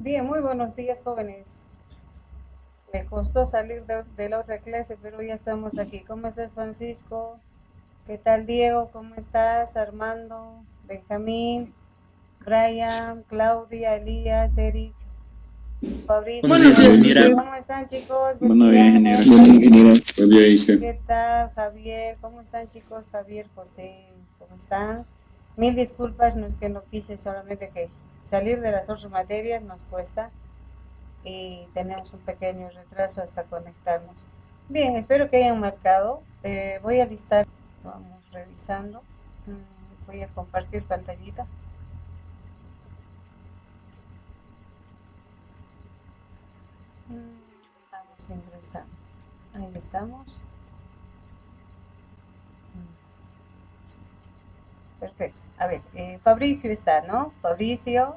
Bien, muy buenos días, jóvenes. Me costó salir de la otra clase, pero ya estamos aquí. ¿Cómo estás, Francisco? ¿Qué tal, Diego? ¿Cómo estás? Armando, Benjamín, Brian, Claudia, Elías, Eric, Buenos Fabricio. días, ingeniera. ¿Cómo están, chicos? Buen Buenos días, día. ingeniera. Bueno, ingeniero, buen día, dice. ¿Qué tal, Javier? ¿Cómo están, chicos? Javier, José, ¿cómo están? Mil disculpas, no es que no quise, solamente que salir de las otras materias nos cuesta y tenemos un pequeño retraso hasta conectarnos. Bien, espero que hayan marcado. Voy a listar, vamos revisando. Voy a compartir pantallita. Vamos ingresando. Ahí estamos. Perfecto. A ver, Fabricio está, ¿no? Fabricio,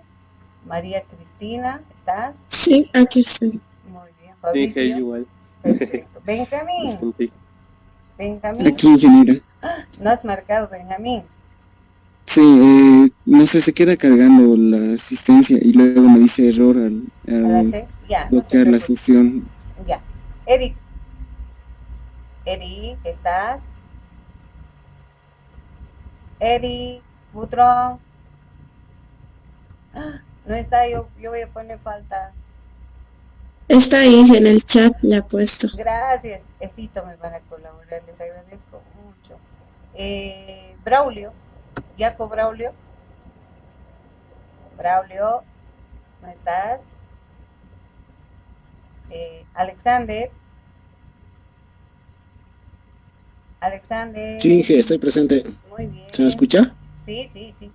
María Cristina, ¿estás? Sí, aquí estoy. Muy bien, Sí, que Fabricio. igual. Perfecto. Benjamín, Bastante. Benjamín. Aquí, ingeniero. No has marcado, Benjamín. Sí, no sé, se queda cargando la asistencia y luego me dice error A la al C, ya, no se bloquear la preocupe. sesión. Ya. Eric, Eric, ¿estás? Eric, Butrón. No está, yo voy a poner falta. Está ahí en el chat, le ha puesto. Gracias. Esito me van a colaborar, les agradezco mucho. Braulio, Jaco Braulio. Braulio, ¿no estás? Alexander. Alexander. Sí, Inge, estoy presente. Muy ¿Se me bien. escucha? Sí, sí, sí.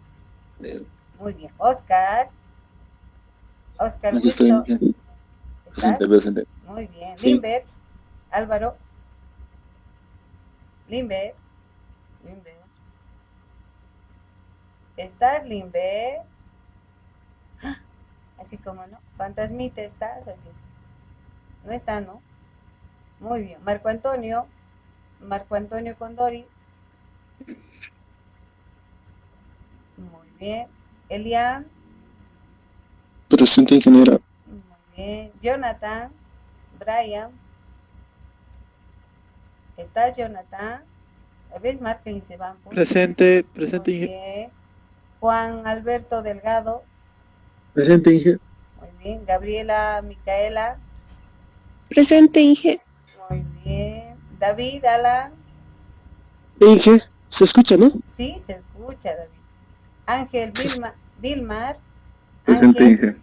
Muy bien. Oscar. Oscar Aquí estoy, Wilson. presente, ¿Estás? presente. Muy bien. Sí, Limber. Álvaro. Limber. Limber. ¿Estás, Limber? Así como no. Fantasmita, ¿estás? Así. No está, ¿no? Muy bien. Marco Antonio. Marco Antonio Condori. Muy bien. Elian. presente, ingeniero. Muy bien. Jonathan. Brian. ¿Estás, Jonathan? A veces marquen y se van, pues. Presente, Muy presente. bien. Juan Alberto Delgado. Presente, Inge. Muy bien. Gabriela Micaela. Presente, Inge. Muy bien. David Alan. Inge, ¿se escucha, no? Sí, se escucha, David. Ángel Sí. Vilmar. Presente, Ángel. Inge. Aquí,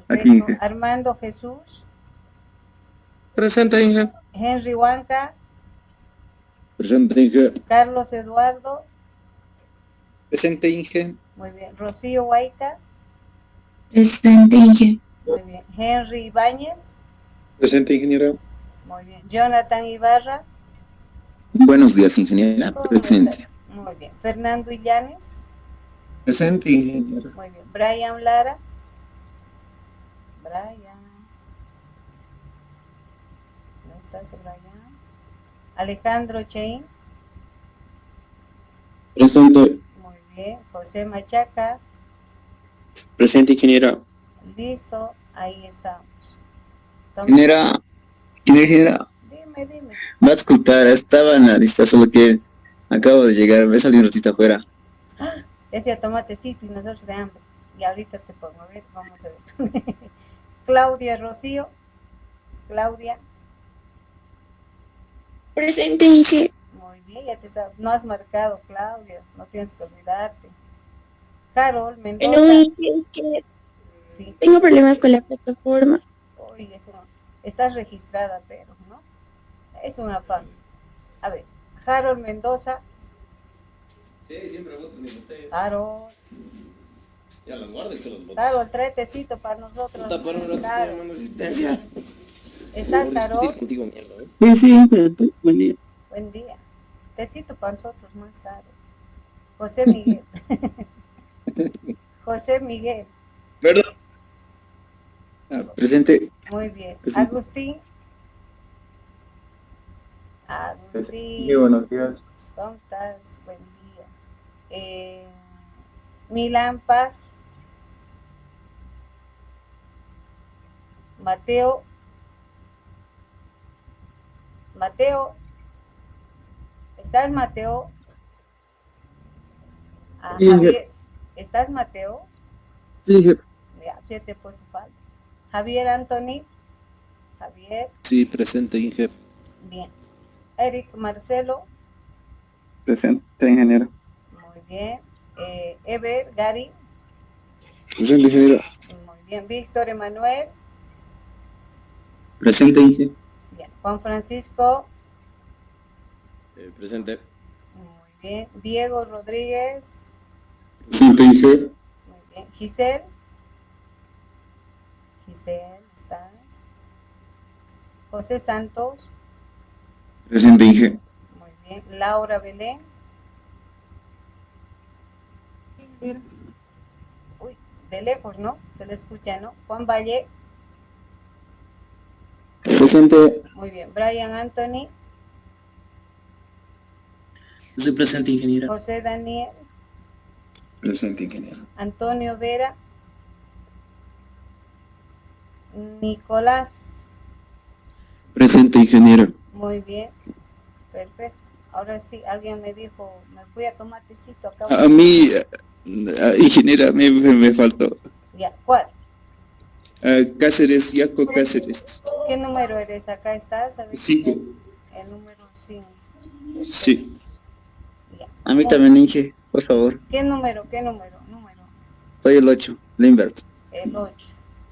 Perfecto. Inge. Armando Jesús. Presente, Inge. Henry Huanca. Presente, Inge. Carlos Eduardo. Presente, Inge. Muy bien. Rocío Huayca. Presente, Inge. Muy bien. Henry Ibáñez. Presente, ingeniero. Muy bien. Jonathan Ibarra. Buenos días, ingeniera. ¿Cómo estás? Presente. Muy bien. Fernando Illanes. Presente, ingeniero. Muy bien. Brian Lara. Brian. ¿No estás, Brian? Alejandro Chain. Presente. Muy bien. José Machaca. Presente, ingeniera. Listo. Ahí estamos. Entonces, Ingeniera, ingeniera, dime, dime. va a disculpar, estaba en la lista, solo que acabo de llegar, me salí un ratito afuera. Decía tomatecito y nosotros de hambre. Y ahorita te pongo, a ver, vamos a ver. Claudia Rocío. Claudia. Presente, Inge. Muy bien, ya te está. No has marcado, Claudia. No tienes que olvidarte. Harold No, Mendoza. Inge, que Sí. tengo problemas con la plataforma. Uy, eso no. Estás registrada, pero, ¿no? Es un afán. A ver, Harold Mendoza. Sí, siempre votos mi botella. Harold. Ya las guardo y te los voto. Harold, trae tecito para nosotros. Puta, para un rato estoy Harold. llamando asistencia. ¿Estás, Por discutir Harold? contigo, mierda, ¿ves? Sí, sí, ingeniero. Buen día. Buen día. Tecito para nosotros más tarde. José Miguel. José Miguel. Perdón. Presente. Muy bien. Presente. Agustín. Sí, Agustín. buenos días. ¿Cómo estás? Buen día. Milan Paz. Mateo. Mateo. ¿Estás, Mateo? Ah, Sí, Javier. ¿Estás, Mateo? Sí, jefe. Ya, ya te he puesto falta. Javier Anthony. Javier. Sí, presente, Inge. Bien. Eric Marcelo. Presente, ingeniero. Muy bien. Ever Gary. Presente, ingeniero. Muy bien. Víctor Emanuel. Presente, Inge. Bien. Juan Francisco. Presente. Muy bien. Diego Rodríguez. Presente, Inge. Muy bien. Giselle. Giselle, ¿estás? José Santos. Presente, Inge. Muy bien. Laura Belén. Uy, de lejos, ¿no? Se le escucha, ¿no? Juan Valle. Presente. Muy bien. Brian Anthony. Yo soy presente, ingeniero. José Daniel. Presente, ingeniero. Antonio Vera. Nicolás. Presente, ingeniero. Muy bien. Perfecto. Ahora sí, alguien me dijo, me fui a tomar tecito acá. A mí, ingeniera, me faltó. Ya, ¿cuál? Cáceres, Yaco Cáceres. ¿Qué número eres? Acá estás. A ver, 5. el número 5. Sí. Ya. A mí también, Inge, por favor. ¿Qué número? ¿Qué número? Número. Soy el 8, Limbert. El 8.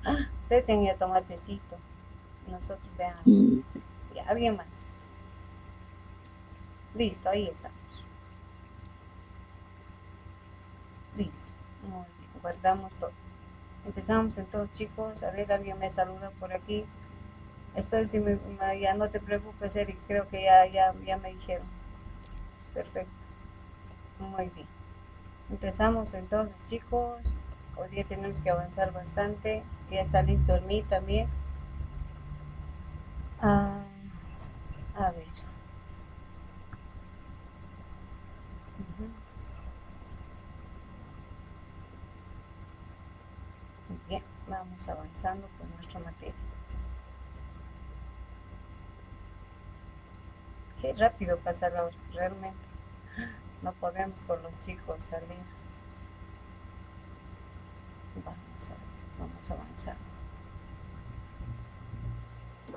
Ah, usted tenía tomar tecito. Nosotros veamos. Ya, ¿alguien más? Listo, ahí estamos. Listo. Muy bien, guardamos todo. Empezamos entonces, chicos. A ver, alguien me saluda por aquí. Estoy, si ya no te preocupes, Eric, creo que ya me dijeron. Perfecto. Muy bien. Empezamos entonces, chicos. Hoy día tenemos que avanzar bastante. Ya está listo el Meet también. A ver. Bien, vamos avanzando con nuestra materia. Qué rápido pasa la hora, realmente. No podemos con los chicos salir. Vamos avanzando.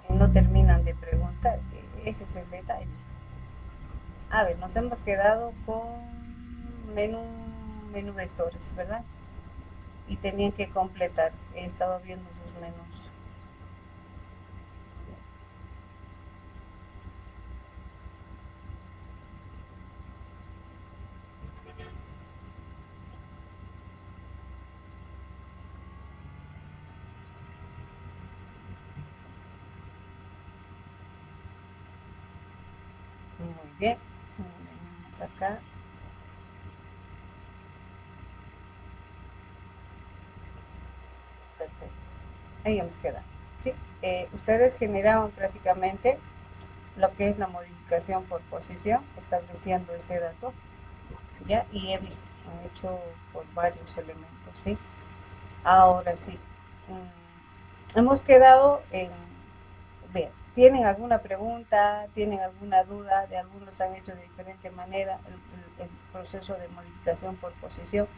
Y no terminan de preguntar, ese es el detalle. A ver, nos hemos quedado con menú vectores, ¿verdad? Y tenían que completar. Estaba viendo sus menús. Muy bien. Venimos acá. Perfecto. Ahí hemos quedado. Sí, ustedes generaron prácticamente lo que es la modificación por posición, estableciendo este dato, ya, y he visto, han hecho por varios elementos, ¿sí? Ahora sí, hemos quedado en, bien, ¿tienen alguna pregunta? ¿Tienen alguna duda? De algunos han hecho de diferente manera el proceso de modificación por posición,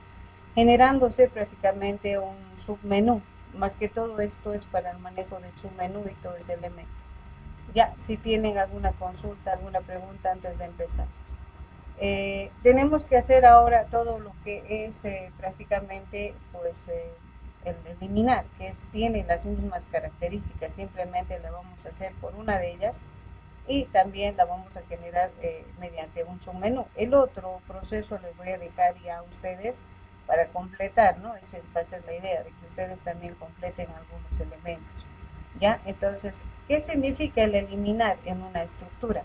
generándose prácticamente un submenú. Más que todo esto es para el manejo del submenú y todo ese elemento. Ya, si tienen alguna consulta, alguna pregunta antes de empezar. Tenemos que hacer ahora todo lo que es prácticamente pues el eliminar, que tiene las mismas características, simplemente la vamos a hacer por una de ellas y también la vamos a generar mediante un submenú. El otro proceso les voy a dejar ya a ustedes para completar, ¿no? Esa va a ser la idea, de que ustedes también completen algunos elementos. ¿Ya? Entonces, ¿qué significa el eliminar en una estructura?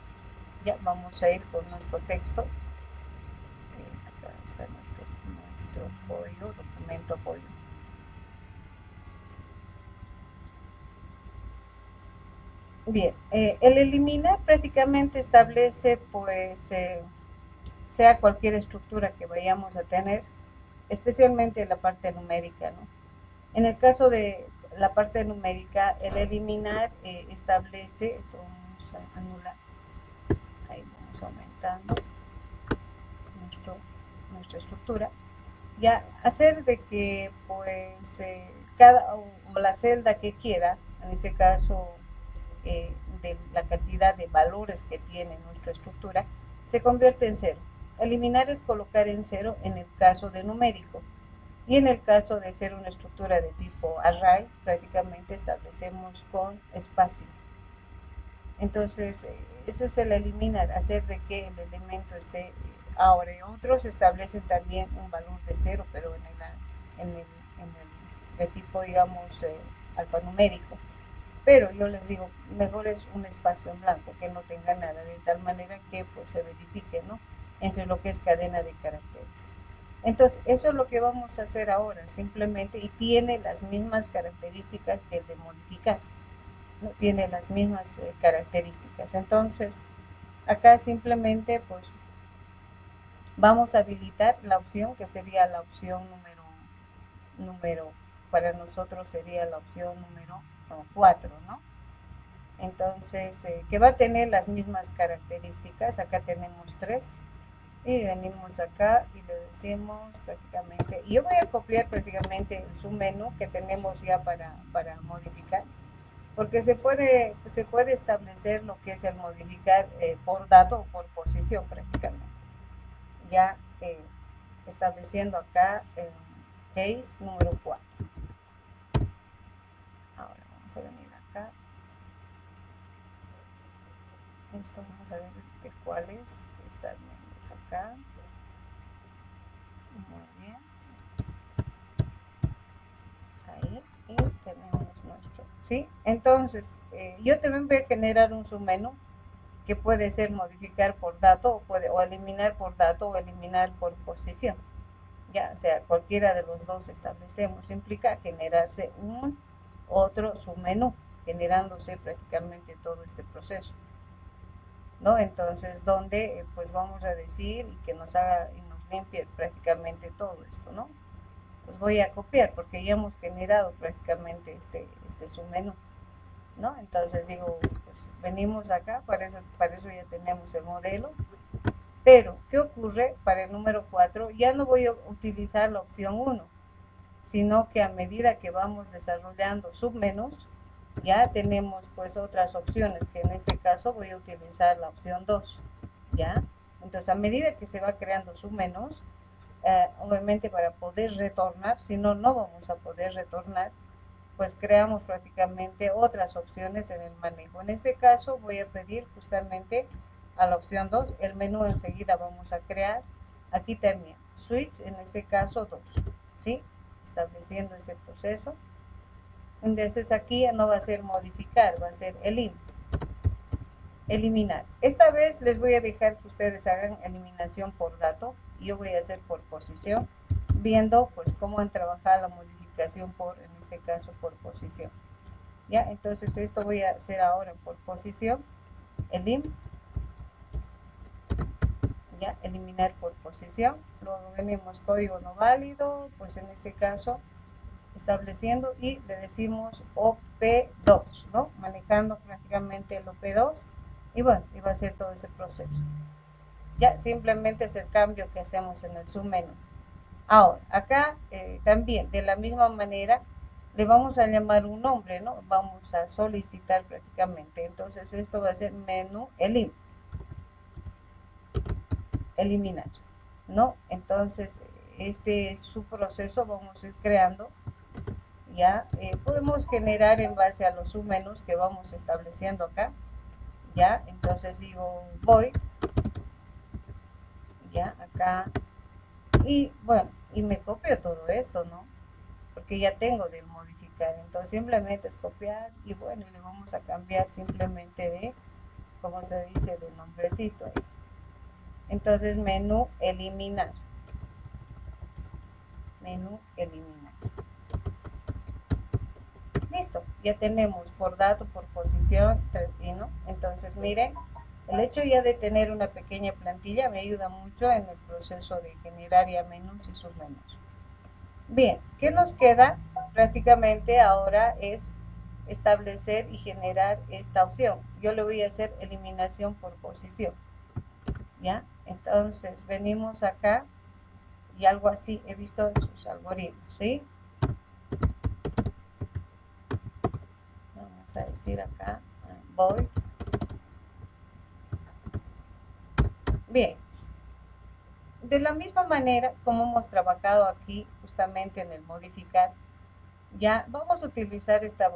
Ya, vamos a ir con nuestro texto. Acá está nuestro código, documento apoyo. Bien, el eliminar prácticamente establece, pues, sea cualquier estructura que vayamos a tener, especialmente en la parte numérica, ¿no? En el caso de la parte numérica, el eliminar establece, esto vamos a anular, ahí vamos aumentando nuestra estructura, ya hacer de que pues cada o la celda que quiera, en este caso de la cantidad de valores que tiene nuestra estructura, se convierte en cero. Eliminar es colocar en cero en el caso de numérico. Y en el caso de ser una estructura de tipo array, prácticamente establecemos con espacio. Entonces, eso es el eliminar, hacer de que el elemento esté. Ahora, otros establecen también un valor de cero, pero en el de tipo, digamos, alfanumérico. Pero yo les digo, mejor es un espacio en blanco, que no tenga nada, de tal manera que pues se verifique, ¿no?, entre lo que es cadena de caracteres. Entonces, eso es lo que vamos a hacer ahora, simplemente, y tiene las mismas características que el de modificar, ¿no? Tiene las mismas características. Entonces, acá simplemente, pues, vamos a habilitar la opción que sería la opción número para nosotros sería la opción número 4, ¿no? Entonces, que va a tener las mismas características. Acá tenemos 3. Y venimos acá y le decimos prácticamente, y yo voy a copiar prácticamente el submenú que tenemos ya para modificar, porque se puede establecer lo que es el modificar por dato o por posición prácticamente. Ya estableciendo acá el case número 4. Ahora vamos a venir acá. Esto vamos a ver de cuál es. Está acá. Muy bien. Ahí. Y tenemos nuestro. ¿Sí? Entonces, yo también voy a generar un submenú que puede ser modificar por dato o eliminar por dato o eliminar por posición. Ya, o sea, cualquiera de los dos establecemos. Implica generarse un otro submenú, generándose prácticamente todo este proceso, ¿no? Entonces, donde pues vamos a decir y que nos haga y nos limpie prácticamente todo esto, ¿no? Pues voy a copiar porque ya hemos generado prácticamente este submenú, ¿no? Entonces digo, pues venimos acá, para eso ya tenemos el modelo. Pero, ¿qué ocurre? Para el número 4 ya no voy a utilizar la opción 1, sino que a medida que vamos desarrollando submenús, ya tenemos pues otras opciones, que en este caso voy a utilizar la opción 2, ¿ya? Entonces, a medida que se va creando submenús, obviamente para poder retornar, si no, no vamos a poder retornar, pues creamos prácticamente otras opciones en el manejo. En este caso voy a pedir justamente a la opción 2, el menú enseguida vamos a crear, aquí también, switch, en este caso 2, ¿sí? Estableciendo ese proceso. Entonces aquí no va a ser modificar, va a ser eliminar. Esta vez les voy a dejar que ustedes hagan eliminación por dato, y yo voy a hacer por posición, viendo pues cómo han trabajado la modificación por, en este caso, por posición. Ya, entonces esto voy a hacer ahora por posición, ya, eliminar por posición. Luego venimos código no válido, pues en este caso estableciendo, y le decimos OP2, ¿no? Manejando prácticamente el OP2, y bueno, y va a ser todo ese proceso. Ya, simplemente es el cambio que hacemos en el submenú. Ahora, acá también, de la misma manera, le vamos a llamar un nombre, ¿no? Vamos a solicitar prácticamente. Entonces, esto va a ser menú eliminar, ¿no? Entonces, este es su proceso, vamos a ir creando. Ya, podemos generar en base a los submenús que vamos estableciendo acá. Ya, entonces digo voy, ya, acá, y bueno, y me copio todo esto, ¿no? Porque ya tengo de modificar, entonces simplemente es copiar, y bueno, le vamos a cambiar simplemente de, como se dice, de nombrecito ahí. Entonces menú eliminar, listo, ya tenemos por dato, por posición, ¿no? Entonces miren, el hecho ya de tener una pequeña plantilla me ayuda mucho en el proceso de generar ya menús y submenús. Bien, ¿qué nos queda? Prácticamente ahora es establecer y generar esta opción. Yo le voy a hacer eliminación por posición. ¿Ya? Entonces venimos acá y algo así he visto en sus algoritmos, ¿sí? Vamos a decir acá, voy. Bien. De la misma manera como hemos trabajado aquí justamente en el modificar, ya vamos a utilizar esta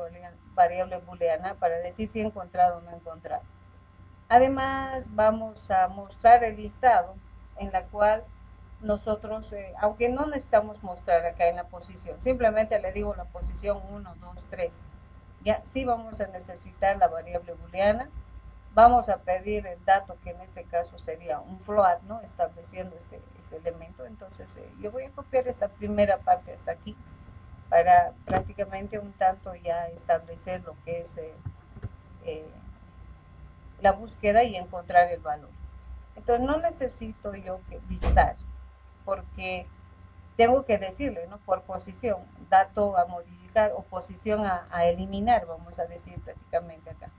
variable booleana para decir si he encontrado o no he encontrado. Además, vamos a mostrar el listado en la cual nosotros, aunque no necesitamos mostrar acá en la posición, simplemente le digo la posición 1, 2, 3. Ya sí vamos a necesitar la variable booleana. Vamos a pedir el dato que en este caso sería un float, ¿no? Estableciendo este elemento. Entonces, yo voy a copiar esta primera parte hasta aquí para prácticamente un tanto ya establecer lo que es la búsqueda y encontrar el valor. Entonces no necesito yo que listar, porque tengo que decirle, ¿no? Por posición, dato a modificar o posición a eliminar, vamos a decir prácticamente acá.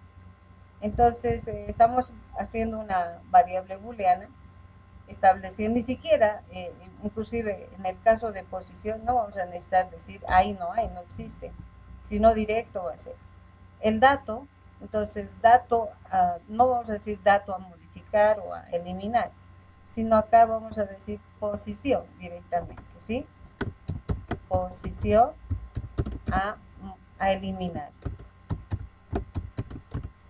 Entonces estamos haciendo una variable booleana, estableciendo, ni siquiera, inclusive en el caso de posición, no vamos a necesitar decir hay, no existe, sino directo va a ser. El dato, entonces dato, no vamos a decir dato a modificar o a eliminar, sino acá vamos a decir posición directamente, ¿sí? Posición a eliminar,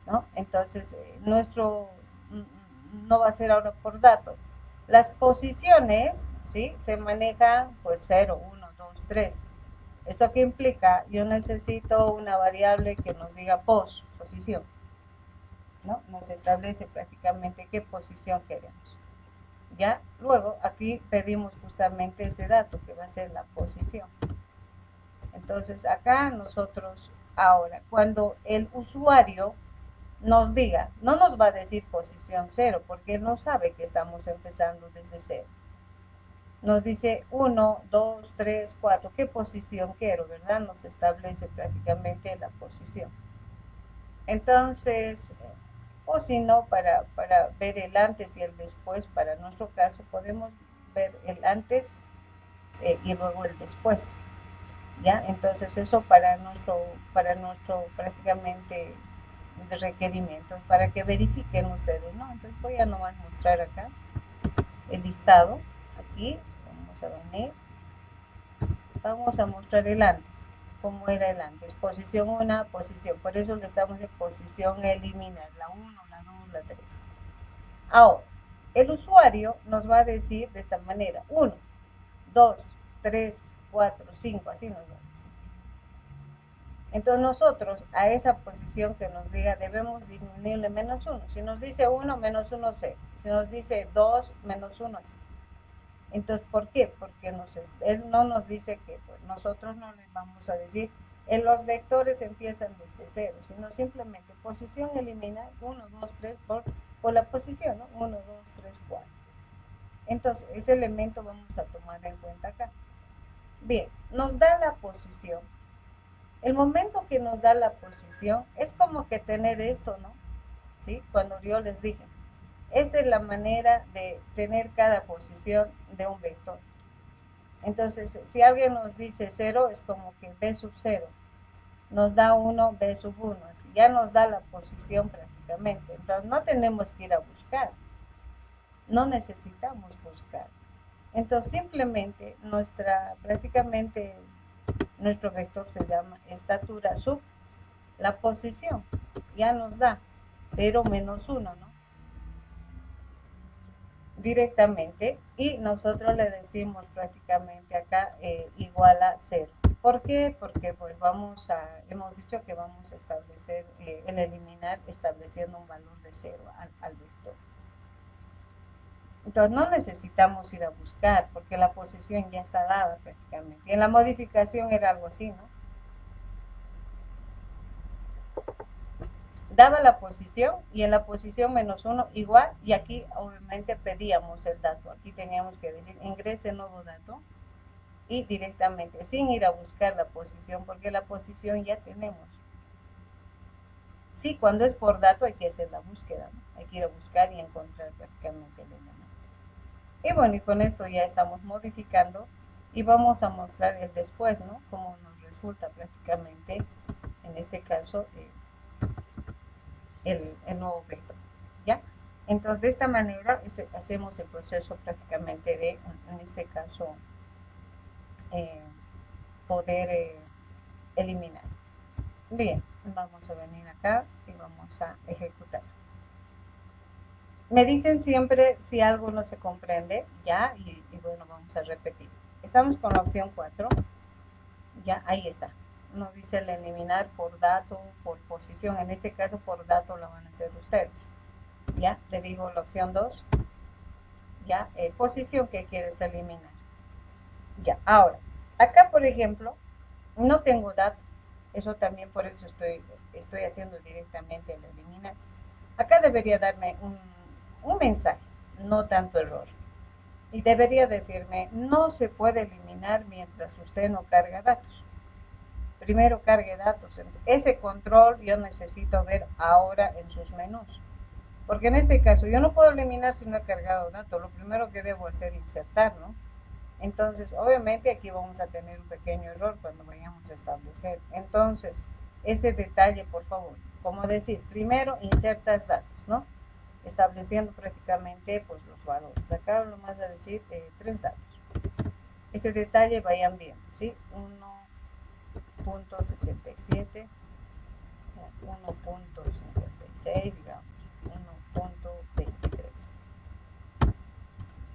¿no? Entonces, nuestro no va a ser ahora por dato. Las posiciones, ¿sí? Se manejan pues 0, 1, 2, 3. ¿Eso qué implica? Yo necesito una variable que nos diga posición, ¿no? Nos establece prácticamente qué posición queremos. ¿Ya? Luego aquí pedimos justamente ese dato que va a ser la posición. Entonces acá nosotros ahora, cuando el usuario nos diga, no nos va a decir posición 0 porque él no sabe que estamos empezando desde 0. Nos dice 1, 2, 3, 4, ¿qué posición quiero? ¿Verdad? Nos establece prácticamente la posición. Entonces, o si no, para ver el antes y el después, para nuestro caso, podemos ver el antes y luego el después. ¿Ya? Entonces, eso para nuestro prácticamente de requerimiento, para que verifiquen ustedes, ¿no? Entonces, voy a nomás mostrar acá el listado. Aquí, vamos a venir. Vamos a mostrar el antes, como era el antes. Posición 1, posición. Por eso le estamos en posición eliminar. La 1, la 2, la 3. Ahora, el usuario nos va a decir de esta manera. 1, 2, 3, 4, 5. Así nos va a decir. Entonces nosotros a esa posición que nos diga debemos disminuirle menos 1. Si nos dice 1, menos 1, 0. Si nos dice 2, menos 1, así. Entonces, ¿por qué? Porque él no nos dice que pues, nosotros no les vamos a decir los vectores empiezan desde 0, sino simplemente posición eliminar 1, 2, 3 por la posición, ¿no? 1, 2, 3, 4. Entonces, ese elemento vamos a tomar en cuenta acá. Bien, nos da la posición. El momento que nos da la posición es como que tener esto, ¿no? ¿Sí? Cuando yo les dije, esta es la manera de tener cada posición de un vector. Entonces, si alguien nos dice 0, es como que b sub 0. Nos da 1, b sub 1. Así ya nos da la posición prácticamente. Entonces, no tenemos que ir a buscar. No necesitamos buscar. Entonces, simplemente prácticamente nuestro vector se llama estatura sub la posición. Ya nos da, pero menos 1, ¿no? Directamente, y nosotros le decimos prácticamente acá igual a 0. ¿Por qué? Porque pues hemos dicho que vamos a establecer el eliminar estableciendo un valor de 0 al vector. Entonces no necesitamos ir a buscar porque la posición ya está dada prácticamente. Y en la modificación era algo así, ¿no? Daba la posición y en la posición menos 1 igual, y aquí obviamente pedíamos el dato. Aquí teníamos que decir ingrese nuevo dato y directamente, sin ir a buscar la posición, porque la posición ya tenemos. Sí, cuando es por dato hay que hacer la búsqueda, ¿no? Hay que ir a buscar y encontrar prácticamente el elemento. Y bueno, y con esto ya estamos modificando y vamos a mostrar el después, ¿no? Cómo nos resulta prácticamente, en este caso, el nuevo vector, ¿ya? Entonces, de esta manera hacemos el proceso prácticamente de, en este caso, poder eliminar. Bien, vamos a venir acá y vamos a ejecutar. Me dicen siempre si algo no se comprende, ¿ya? Y bueno, vamos a repetir. Estamos con la opción 4, ya, ahí está. Nos dice el eliminar por dato, por posición. En este caso, por dato lo van a hacer ustedes. Ya, le digo la opción 2, ya, posición que quieres eliminar. Ya, ahora, acá por ejemplo, no tengo dato. Eso también por eso estoy haciendo directamente el eliminar. Acá debería darme un mensaje, no tanto error. Y debería decirme, no se puede eliminar mientras usted no carga datos. Primero cargue datos. Ese control yo necesito ver ahora en sus menús. Porque en este caso yo no puedo eliminar si no he cargado datos. Lo primero que debo hacer es insertar, ¿no? Entonces, obviamente aquí vamos a tener un pequeño error cuando vayamos a establecer. Entonces, ese detalle, por favor, como decir, primero insertas datos, ¿no? Estableciendo prácticamente pues los valores. Acá lo más a decir 3 datos. Ese detalle vayan viendo, ¿sí? 1.67, 1.56, digamos, 1.23.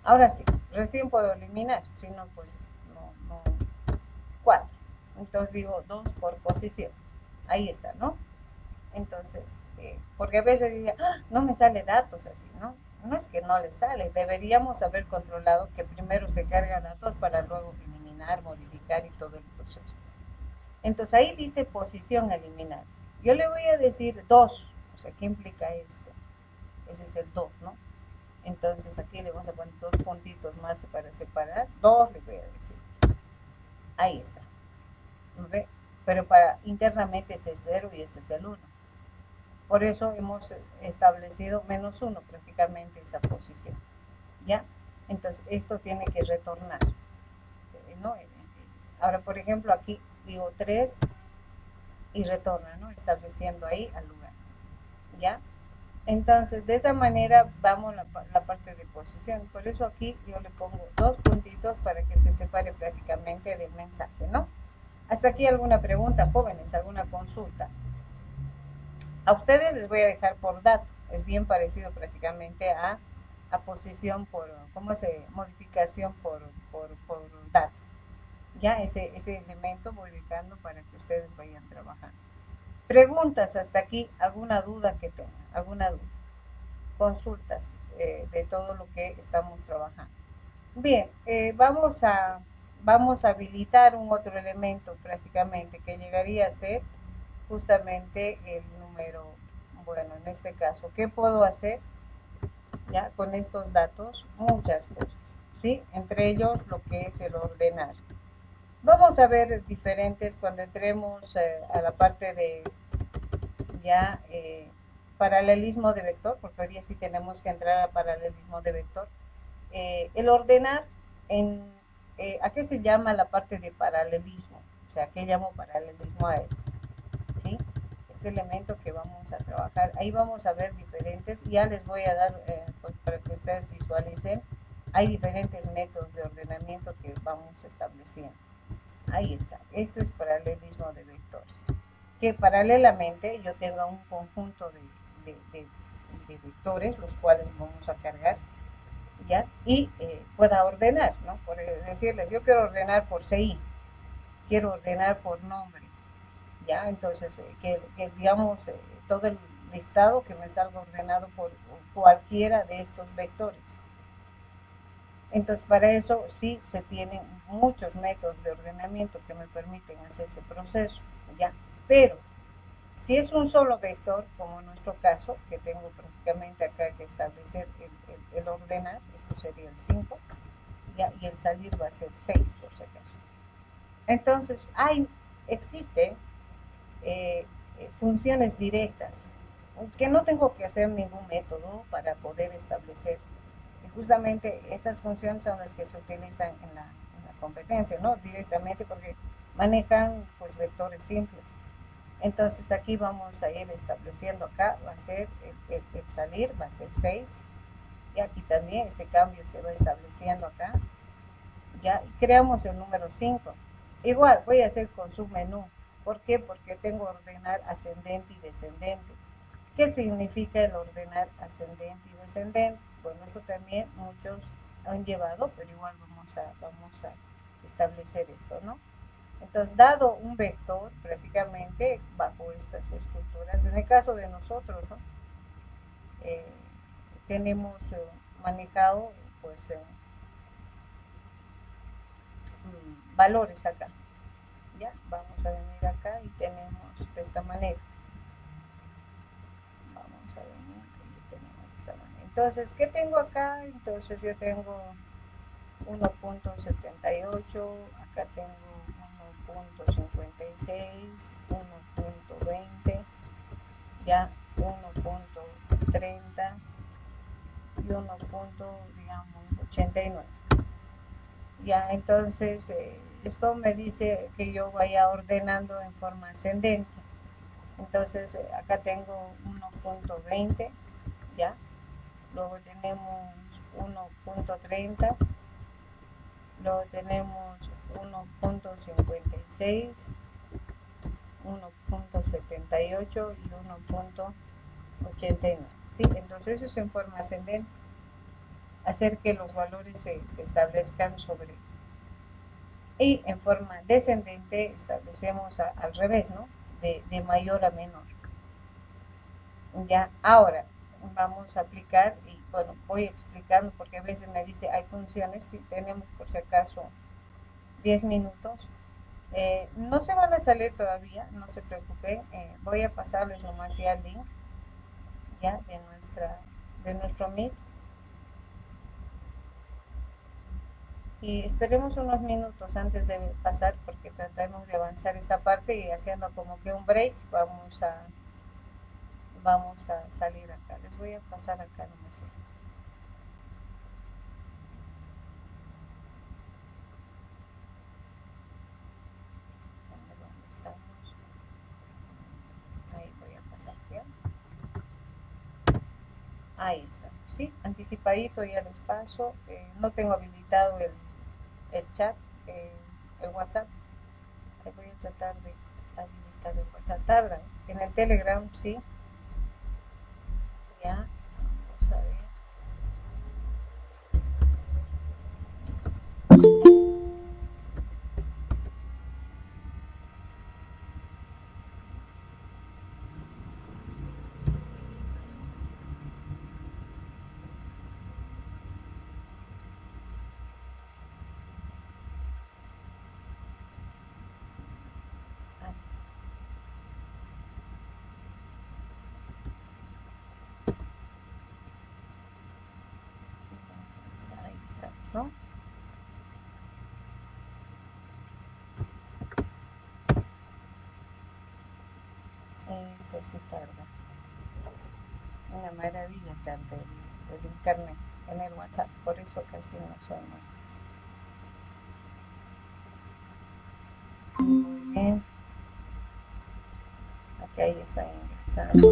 Ahora sí, recién puedo eliminar, si no, pues no 4. Entonces digo 2 por posición. Ahí está, ¿no? Entonces, porque a veces diría, no me sale datos así, ¿no? No es que no le sale, deberíamos haber controlado que primero se carga datos para luego eliminar, modificar y todo el proceso. Entonces ahí dice posición eliminar. Yo le voy a decir 2, o sea, ¿qué implica esto? Ese es el 2, ¿no? Entonces aquí le vamos a poner 2 puntitos más para separar, 2 le voy a decir. Ahí está. ¿Ve? Pero para internamente ese es 0 y este es el 1. Por eso hemos establecido menos 1 prácticamente esa posición. ¿Ya? Entonces esto tiene que retornar. ¿No? Ahora, por ejemplo, aquí digo 3 y retorna, ¿no? Estableciendo ahí al lugar. ¿Ya? Entonces, de esa manera vamos la parte de posición. Por eso aquí yo le pongo 2 puntitos para que se separe prácticamente del mensaje, ¿no? Hasta aquí alguna pregunta, jóvenes, alguna consulta. A ustedes les voy a dejar por dato. Es bien parecido prácticamente a posición por, ¿cómo se? Modificación por dato. Ya ese elemento voy dejando para que ustedes vayan trabajando. Preguntas hasta aquí, alguna duda que tengan, alguna duda. Consultas de todo lo que estamos trabajando. Bien, vamos a habilitar un otro elemento prácticamente que llegaría a ser justamente el número, bueno, en este caso, ¿qué puedo hacer ya con estos datos? Muchas cosas, ¿sí? Entre ellos lo que es el ordenar. Vamos a ver diferentes cuando entremos a la parte de ya paralelismo de vector, porque hoy día sí tenemos que entrar a paralelismo de vector. El ordenar, ¿a qué se llama la parte de paralelismo? O sea, ¿qué llamo paralelismo a esto? ¿Sí? Este elemento que vamos a trabajar, ahí vamos a ver diferentes, ya les voy a dar, pues para que ustedes visualicen, hay diferentes métodos de ordenamiento que vamos estableciendo. Ahí está, esto es paralelismo de vectores. Que paralelamente yo tenga un conjunto de vectores, los cuales vamos a cargar, ¿ya? Y pueda ordenar, ¿no? Por decirles, yo quiero ordenar por CI, quiero ordenar por nombre, ¿ya? Entonces, que digamos, todo el listado que me salga ordenado por cualquiera de estos vectores. Entonces, para eso sí se tienen muchos métodos de ordenamiento que me permiten hacer ese proceso, ¿ya? Pero, si es un solo vector, como en nuestro caso, que tengo prácticamente acá que establecer el ordenar, esto sería el 5, ¿ya? Y el salir va a ser 6, por si acaso. Entonces, existen funciones directas que no tengo que hacer ningún método para poder establecer. Y justamente estas funciones son las que se utilizan en la competencia, ¿no? Directamente porque manejan pues vectores simples. Entonces aquí vamos a ir estableciendo acá, va a ser el salir, va a ser 6. Y aquí también ese cambio se va estableciendo acá. Ya, y creamos el número 5. Igual voy a hacer con submenú. ¿Por qué? Porque tengo que ordenar ascendente y descendente. ¿Qué significa el ordenar ascendente y descendente? Bueno, esto también muchos han llevado, pero igual vamos a establecer esto, ¿no? Entonces, dado un vector, prácticamente bajo estas estructuras, en el caso de nosotros, ¿no? Tenemos manejado, pues, valores acá. Ya, vamos a venir acá y tenemos de esta manera. Vamos a venir y tenemos de esta manera. Entonces, ¿qué tengo acá? Entonces yo tengo 1.78, acá tengo 1.56, 1.20, ya 1.30 y 1.89. Ya, entonces esto me dice que yo vaya ordenando en forma ascendente. Entonces acá tengo 1.20, ya. Luego tenemos 1.30, luego tenemos 1.56, 1.78 y 1.89. ¿Sí? Entonces eso es en forma ascendente. Hacer que los valores se establezcan sobre. Y en forma descendente establecemos al revés, ¿no? De mayor a menor. Ya, ahora vamos a aplicar, y bueno, voy explicando porque a veces me dice hay funciones, si tenemos por si acaso 10 minutos. No se van a salir todavía, no se preocupen, voy a pasarles nomás ya el link ya de nuestro Meet. Y esperemos unos minutos antes de pasar porque tratamos de avanzar esta parte y haciendo como que un break vamos a salir acá. Les voy a pasar acá nomás. ¿Dónde estamos? Ahí voy a pasar, ¿sí? Ahí está, ¿sí? Anticipadito ya les paso. No tengo habilitado el chat, el WhatsApp. Ahí voy a tratar de habilitar el WhatsApp. Tarda. En el Telegram, sí. Ya, vamos a ver. Ahí está, ¿no? Esto sí tarda. Una maravilla tarda el internet en el WhatsApp, por eso casi no suena. Muy bien. Aquí ahí está ingresando.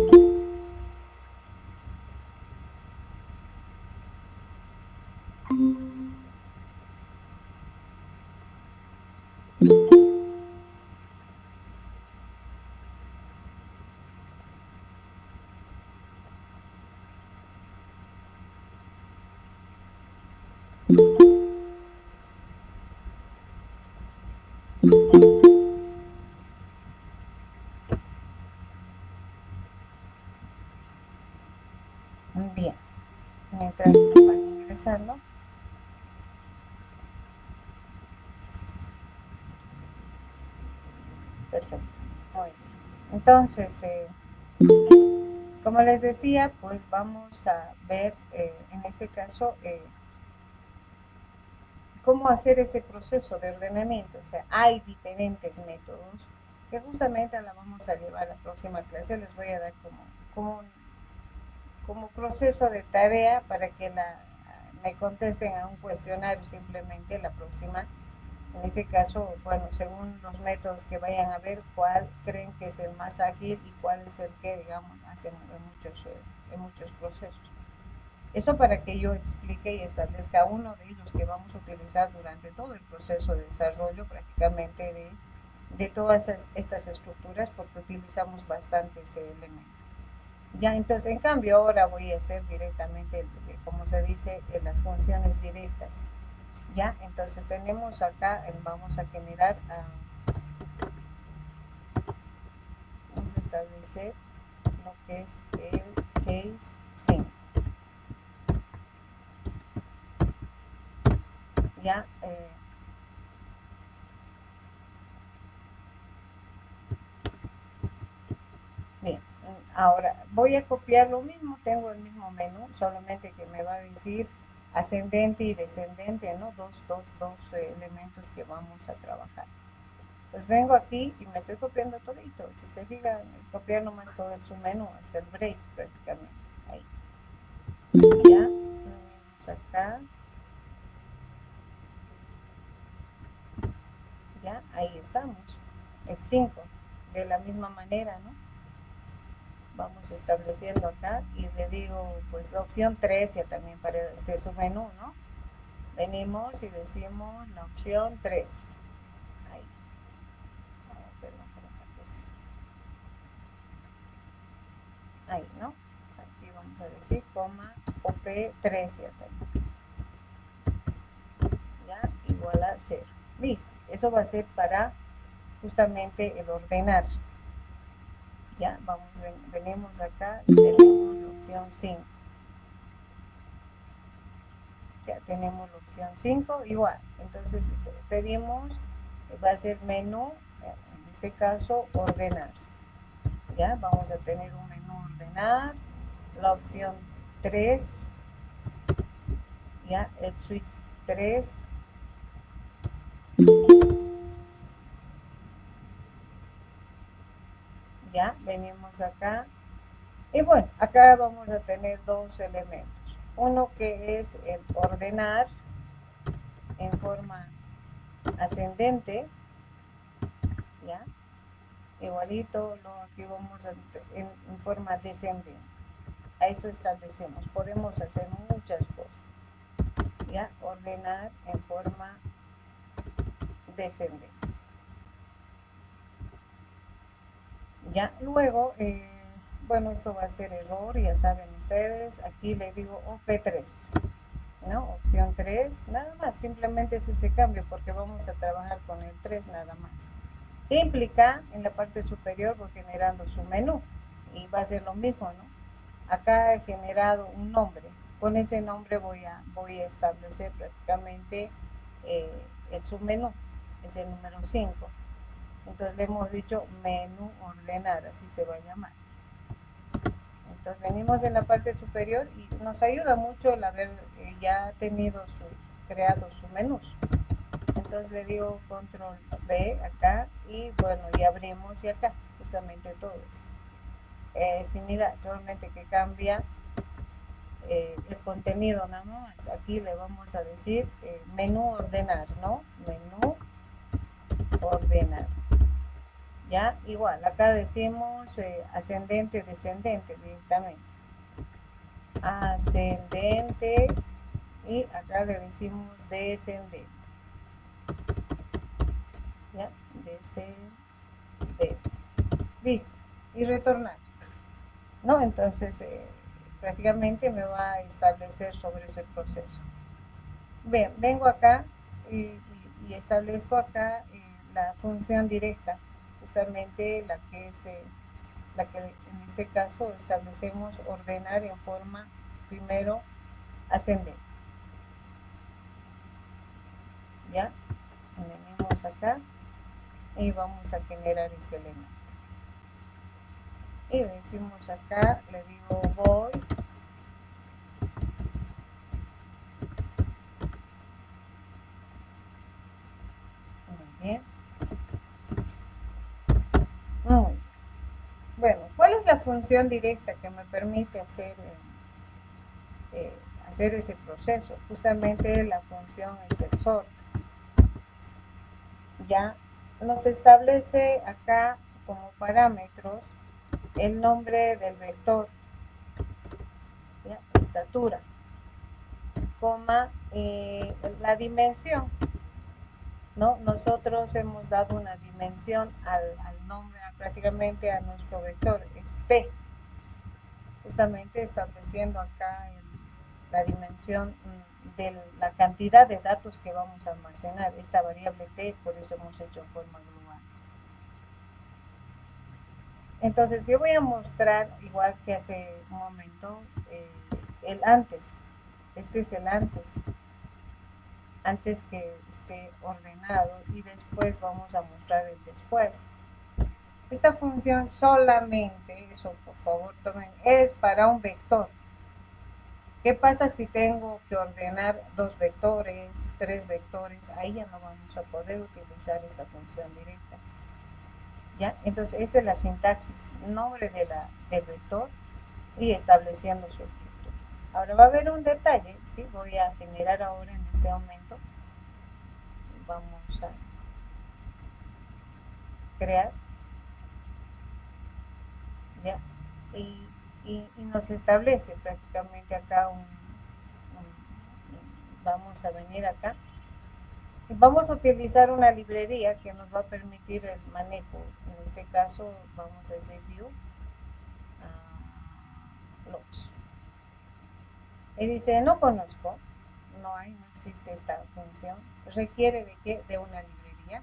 Bien, mientras van ingresando. Perfecto, muy bien. Entonces, como les decía, pues vamos a ver en este caso cómo hacer ese proceso de ordenamiento. O sea, hay diferentes métodos que justamente la vamos a llevar a la próxima clase. Les voy a dar como proceso de tarea para que me contesten a un cuestionario simplemente la próxima. En este caso, bueno, según los métodos que vayan a ver, cuál creen que es el más ágil y cuál es el que, digamos, hacen en muchos procesos. Eso para que yo explique y establezca uno de ellos que vamos a utilizar durante todo el proceso de desarrollo prácticamente de todas estas estructuras, porque utilizamos bastantes elementos. Ya, entonces, en cambio, ahora voy a hacer directamente, como se dice, las funciones directas. Ya, entonces tenemos acá, vamos a generar, vamos a establecer lo que es el case 5. Ya, bien, ahora voy a copiar lo mismo, tengo el mismo menú, solamente que me va a decir ascendente y descendente, ¿no? Dos elementos que vamos a trabajar. Entonces vengo aquí y me estoy copiando todito. Si se fijan, copiar nomás todo el submenú, hasta el break prácticamente. Ahí. Ya, venimos acá. Ya, ahí estamos. El 5, de la misma manera, ¿no? Vamos estableciendo acá y le digo, pues la opción 3 ya también para este submenú, ¿no? Venimos y decimos la opción 3. Ahí. Oh, perdón, ahí, ¿no? Aquí vamos a decir, coma, OP3 ya también. Ya, igual a 0. Listo. Eso va a ser para justamente el ordenar. Ya, vamos, venimos acá y tenemos la opción 5. Ya tenemos la opción 5, igual. Entonces pedimos, va a ser menú, en este caso ordenar. Ya, vamos a tener un menú ordenar, la opción 3, ya, el switch 3. Ya, venimos acá. Y bueno, acá vamos a tener dos elementos. Uno que es el ordenar en forma ascendente, ¿ya? Igualito, aquí vamos en forma descendente. A eso establecemos. Podemos hacer muchas cosas, ¿ya? Ordenar en forma descendente. Ya, luego, bueno, esto va a ser error, ya saben ustedes. Aquí le digo OP3. ¿No? Opción 3, nada más, simplemente es ese cambio porque vamos a trabajar con el 3 nada más. ¿Qué implica? En la parte superior voy generando su menú y va a ser lo mismo, ¿no? Acá he generado un nombre, con ese nombre voy a establecer prácticamente el submenú, es el número 5. Entonces le hemos dicho menú ordenar, así se va a llamar. Entonces venimos en la parte superior y nos ayuda mucho el haber ya creado sus menús. Entonces le digo control B acá y bueno, y abrimos y acá justamente todo esto. Similar, solamente que cambia el contenido nada más. Aquí le vamos a decir menú ordenar, ¿no? Menú ordenar. Ya, igual, acá decimos ascendente, descendente directamente. Ascendente y acá le decimos descendente. ¿Ya? Descendente. Listo. Y retornar. ¿No? Entonces, prácticamente me va a establecer sobre ese proceso. Bien, vengo acá y establezco acá la función directa, justamente la que en este caso establecemos ordenar en forma primero ascendente. ¿Ya? Venimos acá y vamos a generar este elemento. Y decimos acá, le digo voy función directa que me permite hacer ese proceso. Justamente la función es el sort. Ya nos establece acá como parámetros el nombre del vector, ¿ya? Estatura, coma, la dimensión, ¿no? Nosotros hemos dado una dimensión al nombre, prácticamente a nuestro vector, es t, justamente estableciendo acá la dimensión de la cantidad de datos que vamos a almacenar, esta variable t, por eso hemos hecho en forma global. Entonces yo voy a mostrar, igual que hace un momento, el antes. Este es el antes que esté ordenado, y después vamos a mostrar el después. Esta función solamente, eso por favor tomen, es para un vector. ¿Qué pasa si tengo que ordenar 2 vectores, 3 vectores? Ahí ya no vamos a poder utilizar esta función directa. ¿Ya? Entonces, esta es la sintaxis, nombre del vector y estableciendo su estructura. Ahora va a haber un detalle, ¿sí? Voy a generar ahora en este momento. Vamos a crear. ¿Ya? Y nos establece prácticamente acá vamos a venir acá. Vamos a utilizar una librería que nos va a permitir el manejo. En este caso vamos a decir view logs. Y dice, no conozco, no existe esta función. Requiere de qué? De una librería.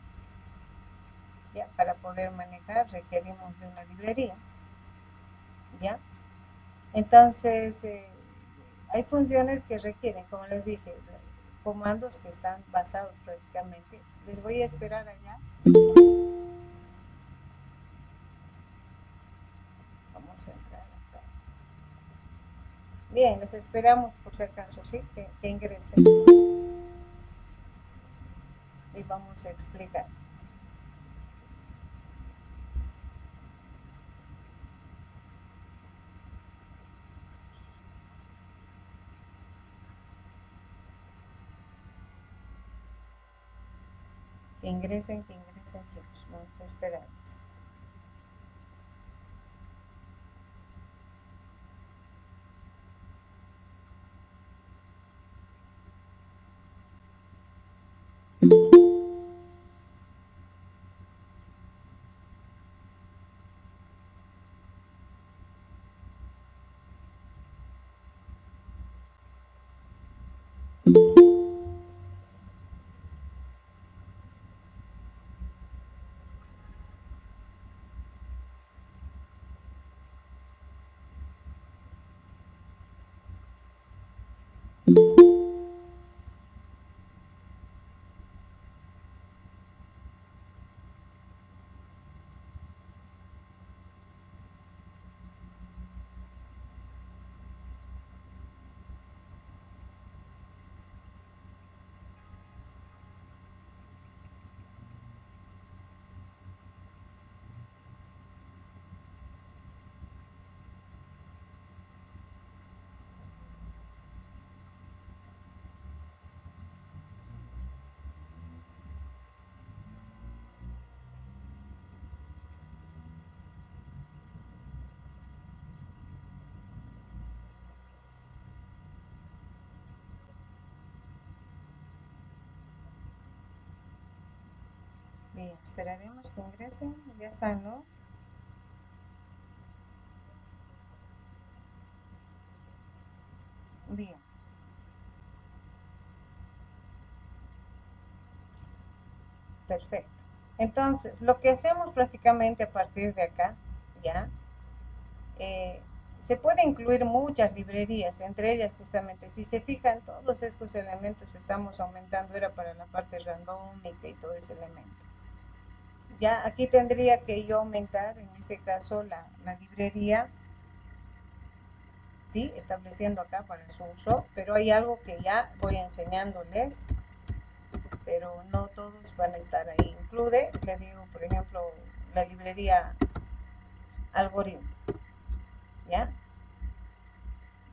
¿Ya? Para poder manejar requerimos de una librería. ¿Ya? Entonces, hay funciones que requieren, como les dije, comandos que están basados prácticamente. Les voy a esperar allá. Vamos a entrar acá. Bien, les esperamos por si acaso, ¿sí? Que ingresen. Y vamos a explicar. Que ingresen, chicos. Vamos a esperar. Bien, esperaremos que ingresen. Ya están, ¿no? Bien. Perfecto. Entonces, lo que hacemos prácticamente a partir de acá, ya, se puede incluir muchas librerías, entre ellas justamente, si se fijan, todos estos elementos estamos aumentando, era para la parte randómica y todo ese elemento. Ya aquí tendría que yo aumentar, en este caso, la librería, ¿sí? Estableciendo acá para su uso, pero hay algo que ya voy enseñándoles, pero no todos van a estar ahí. Incluye, le digo, por ejemplo, la librería algoritmo. ¿ya?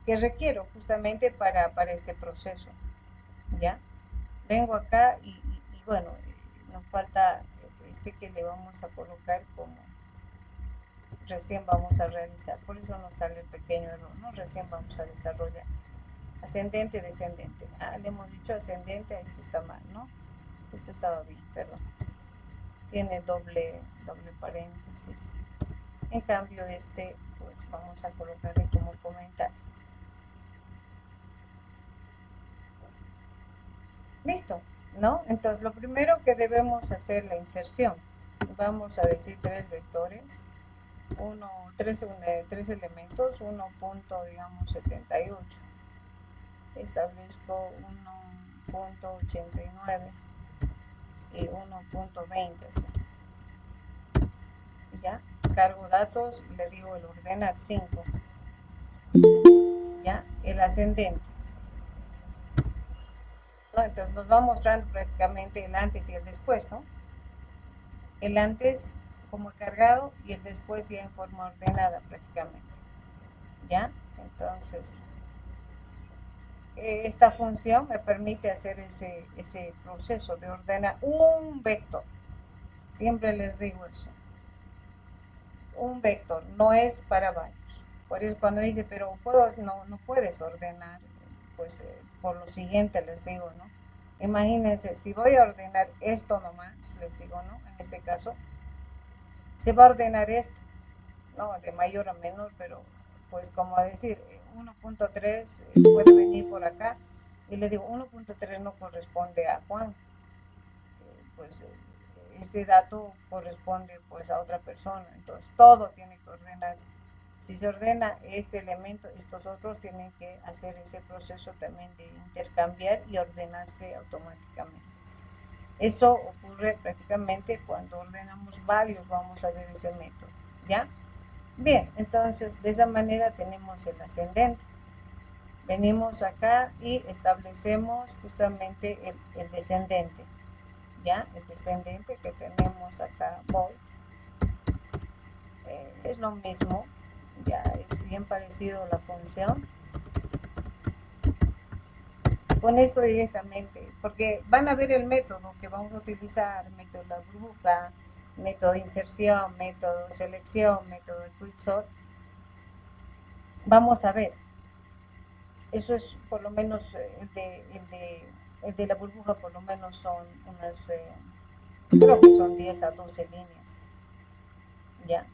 Que requiero justamente para este proceso, ¿ya? Vengo acá y bueno, nos falta este que le vamos a colocar como recién vamos a realizar, por eso nos sale el pequeño error, ¿no? Recién vamos a desarrollar. Ascendente, descendente. Le hemos dicho ascendente, esto está mal, ¿no? Esto estaba bien, perdón. Tiene doble paréntesis. En cambio, este, pues vamos a colocarle como comentario. Listo, ¿no? Entonces, lo primero que debemos hacer la inserción. Vamos a decir tres vectores. Tres elementos, 1.78. Establezco 1.89 y 1.20. ¿Ya? Cargo datos, le digo el ordenar 5. ¿Ya? El ascendente. ¿No? Entonces nos va mostrando prácticamente el antes y el después, ¿no? El antes como cargado y el después ya en forma ordenada prácticamente. ¿Ya? Entonces, esta función me permite hacer ese proceso de ordenar un vector. Siempre les digo eso. Un vector, no es para varios. Por eso cuando dice, pero no puedes ordenar, pues por lo siguiente les digo, ¿no? Imagínense, si voy a ordenar esto nomás, les digo, ¿no? En este caso, se va a ordenar esto, ¿no? De mayor a menor, pero pues como decir, 1.3 puede venir por acá, y le digo, 1.3 no corresponde a Juan, pues este dato corresponde pues a otra persona, entonces todo tiene que ordenarse. Si se ordena este elemento, estos otros tienen que hacer ese proceso también de intercambiar y ordenarse automáticamente. Eso ocurre prácticamente cuando ordenamos varios, vamos a ver ese método, ¿ya? Bien, entonces de esa manera tenemos el ascendente. Venimos acá y establecemos justamente el descendente, ¿ya? El descendente que tenemos acá, voy. Es lo mismo, ya es bien parecido la función. Con esto directamente, porque van a ver el método que vamos a utilizar, método de la burbuja, método de inserción, método de selección, método de quicksort. Vamos a ver. Eso es por lo menos el de la burbuja, por lo menos son unas, creo que son 10 a 12 líneas. ¿Ya?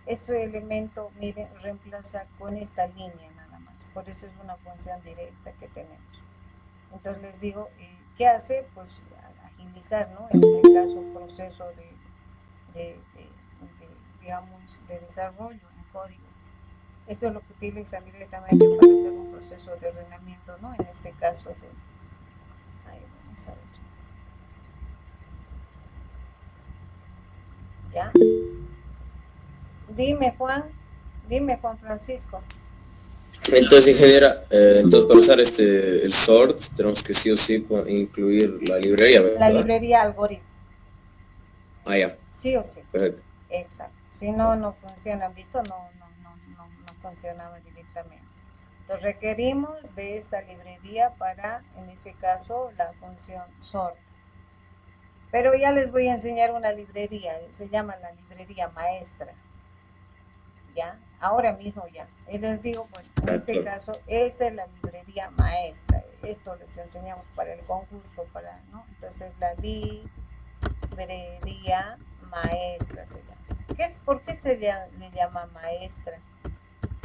Ese elemento, miren, reemplaza con esta línea nada más. Por eso es una función directa que tenemos. Entonces les digo, ¿qué hace? Pues agilizar, ¿no? En este caso, un proceso digamos, de desarrollo en código. Esto es lo que utilizan directamente para hacer un proceso de ordenamiento, ¿no? En este caso, ahí vamos a ver. ¿Ya? Dime, Juan Francisco. Entonces, ingeniera, entonces para usar el sort tenemos que sí o sí incluir la librería, ¿verdad? La librería algoritmo. Ah, ya. Sí o sí. Perfecto. Exacto. Si no, no funciona. ¿Visto? No funcionaba directamente. Entonces requerimos de esta librería para, en este caso, la función sort. Pero ya les voy a enseñar una librería, se llama la librería maestra. ¿Ya? Ahora mismo ya. Y les digo, bueno, en este caso, esta es la librería maestra. Esto les enseñamos para el concurso, ¿no? Entonces la librería maestra se llama. ¿Por qué se le llama maestra?